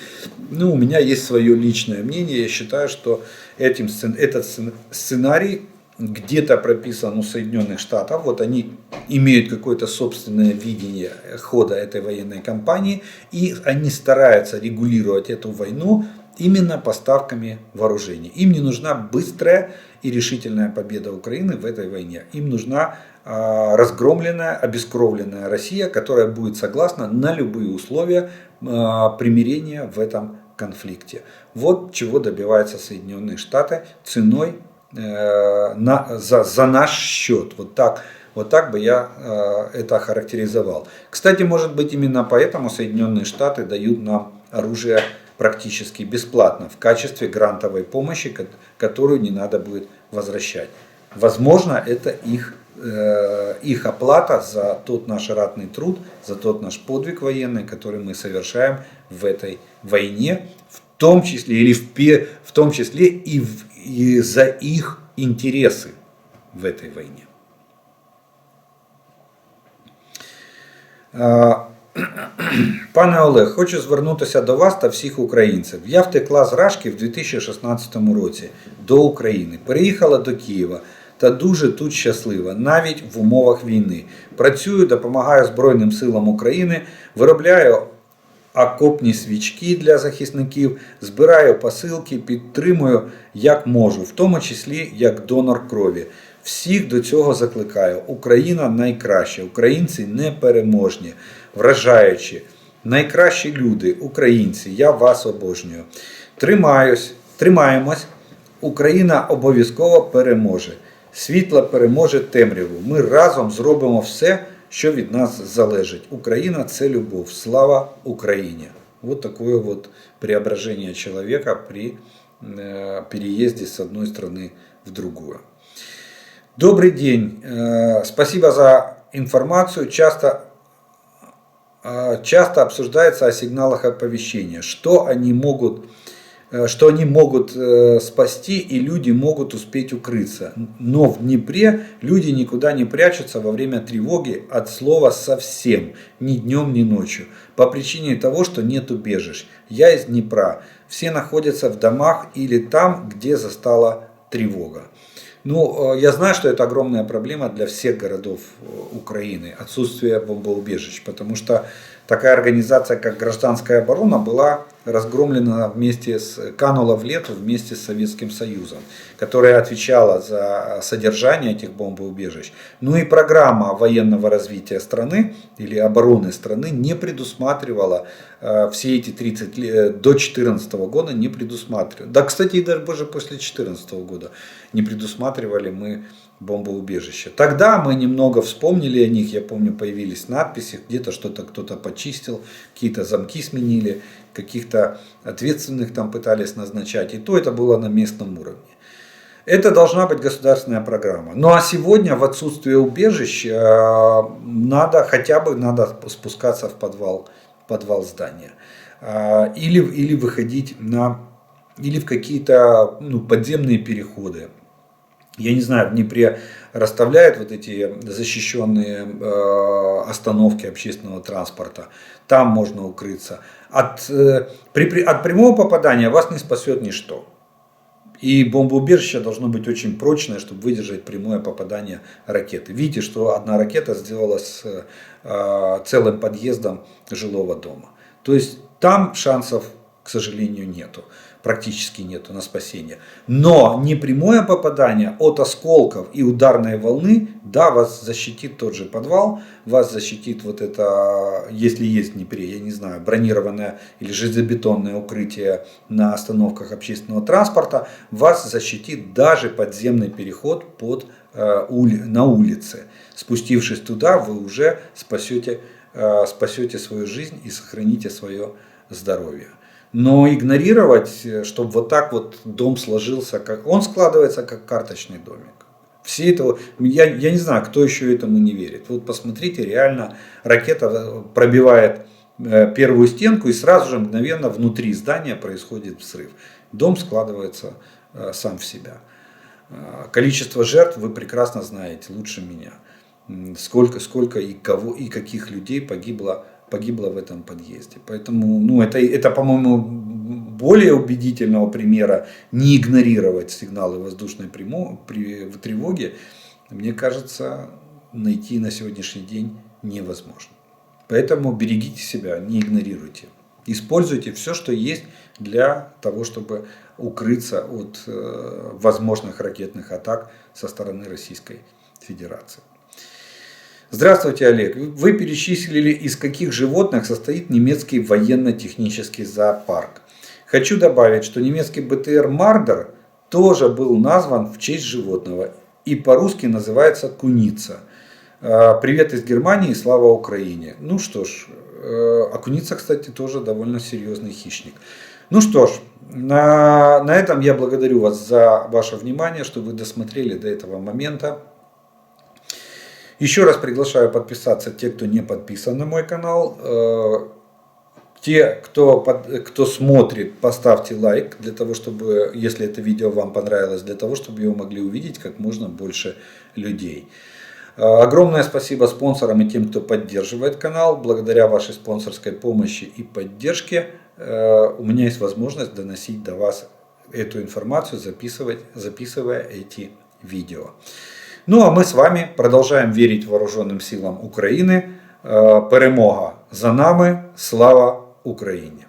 у меня есть свое личное мнение. Я считаю, что этот сценарий где-то прописан у Соединенных Штатов. Вот они имеют какое-то собственное видение хода этой военной кампании, и они стараются регулировать эту войну именно поставками вооружений. Им не нужна быстрая и решительная победа Украины в этой войне. Им нужна разгромленная, обескровленная Россия, которая будет согласна на любые условия примирения в этом конфликте. Вот чего добиваются Соединенные Штаты ценой за наш счет. Вот так бы я это охарактеризовал. Кстати, может быть, именно поэтому Соединенные Штаты дают нам оружие практически бесплатно в качестве грантовой помощи, которую не надо будет возвращать. Возможно, это их оплата за тот наш ратный труд, за тот наш подвиг военный, который мы совершаем в этой войне, в том числе и за их интересы в этой войне. Пане Олег, хочу звернутися до вас та всіх українців. Я втекла з Рашки в 2016 році до України. Переїхала до Києва та дуже тут щаслива, навіть в умовах війни. Працюю, допомагаю Збройним силам України, виробляю окопні свічки для захисників, збираю посилки, підтримую як можу, в тому числі як донор крові. Всіх до цього закликаю. Україна найкраща, українці непереможні, вражаючі, найкращі люди, українці, я вас обожнюю. Тримаємось, Україна обов'язково переможе. Світло переможе темряву. Ми разом зробимо все, що від нас залежить. Україна – це любов. Слава Україні. Вот такое вот преображение человека при переезде с одной страны в другую. Добрый день. Спасибо за информацию. Часто обсуждается о сигналах оповещения, что они могут спасти, и люди могут успеть укрыться. Но в Днепре люди никуда не прячутся во время тревоги от слова совсем, ни днем, ни ночью, по причине того, что нет убежищ. Я из Днепра. Все находятся в домах или там, где застала тревога. Ну, я знаю, что это огромная проблема для всех городов Украины, отсутствие бомбоубежищ, потому что такая организация, как Гражданская оборона, была разгромлена канула в лету вместе с Советским Союзом, которая отвечала за содержание этих бомбоубежищ. Ну и программа военного развития страны или обороны страны не предусматривала все эти 30 лет, до 2014 года не предусматривали. Да, кстати, и даже после 2014 года не предусматривали мы бомбоубежища. Тогда мы немного вспомнили о них, я помню, появились надписи, где-то что-то кто-то почистил, какие-то замки сменили, каких-то ответственных там пытались назначать, и то это было на местном уровне. Это должна быть государственная программа. Ну а сегодня в отсутствие убежищ надо спускаться в подвал здания. Или выходить или в какие-то подземные переходы. Я не знаю, в Днепре расставляют вот эти защищенные остановки общественного транспорта. Там можно укрыться. От прямого попадания вас не спасет ничто. И бомбоубежище должно быть очень прочное, чтобы выдержать прямое попадание ракеты. Видите, что одна ракета сделала с целым подъездом жилого дома. То есть там шансов, к сожалению, нету. Практически нету на спасение. Но непрямое попадание от осколков и ударной волны, да, вас защитит тот же подвал, вас защитит вот это, если есть в Днепре, я не знаю, бронированное или железобетонное укрытие на остановках общественного транспорта, вас защитит даже подземный переход на улице. Спустившись туда, вы уже спасете свою жизнь и сохраните свое здоровье. Но игнорировать, чтобы вот так вот дом сложился, он складывается как карточный домик. Все это, я не знаю, кто еще этому не верит. Вот посмотрите, реально ракета пробивает первую стенку и сразу же мгновенно внутри здания происходит взрыв. Дом складывается сам в себя. Количество жертв вы прекрасно знаете, лучше меня. Сколько и кого и каких людей погибло в этом подъезде. Поэтому это, по-моему, более убедительного примера не игнорировать сигналы воздушной тревоги, мне кажется, найти на сегодняшний день невозможно. Поэтому берегите себя, не игнорируйте. Используйте все, что есть для того, чтобы укрыться от возможных ракетных атак со стороны Российской Федерации. Здравствуйте, Олег. Вы перечислили, из каких животных состоит немецкий военно-технический зоопарк. Хочу добавить, что немецкий БТР Мардер тоже был назван в честь животного и по-русски называется куница. Привет из Германии, слава Украине. Ну что ж, а куница, кстати, тоже довольно серьезный хищник. Ну что ж, на этом я благодарю вас за ваше внимание, что вы досмотрели до этого момента. Еще раз приглашаю подписаться те, кто не подписан на мой канал. Те, кто смотрит, поставьте лайк, для того, чтобы, если это видео вам понравилось, для того, чтобы его могли увидеть как можно больше людей. Огромное спасибо спонсорам и тем, кто поддерживает канал. Благодаря вашей спонсорской помощи и поддержке у меня есть возможность доносить до вас эту информацию, записывая эти видео. Ну а мы с вами продолжаем верить вооруженным силам України. Перемога за нами. Слава Україні!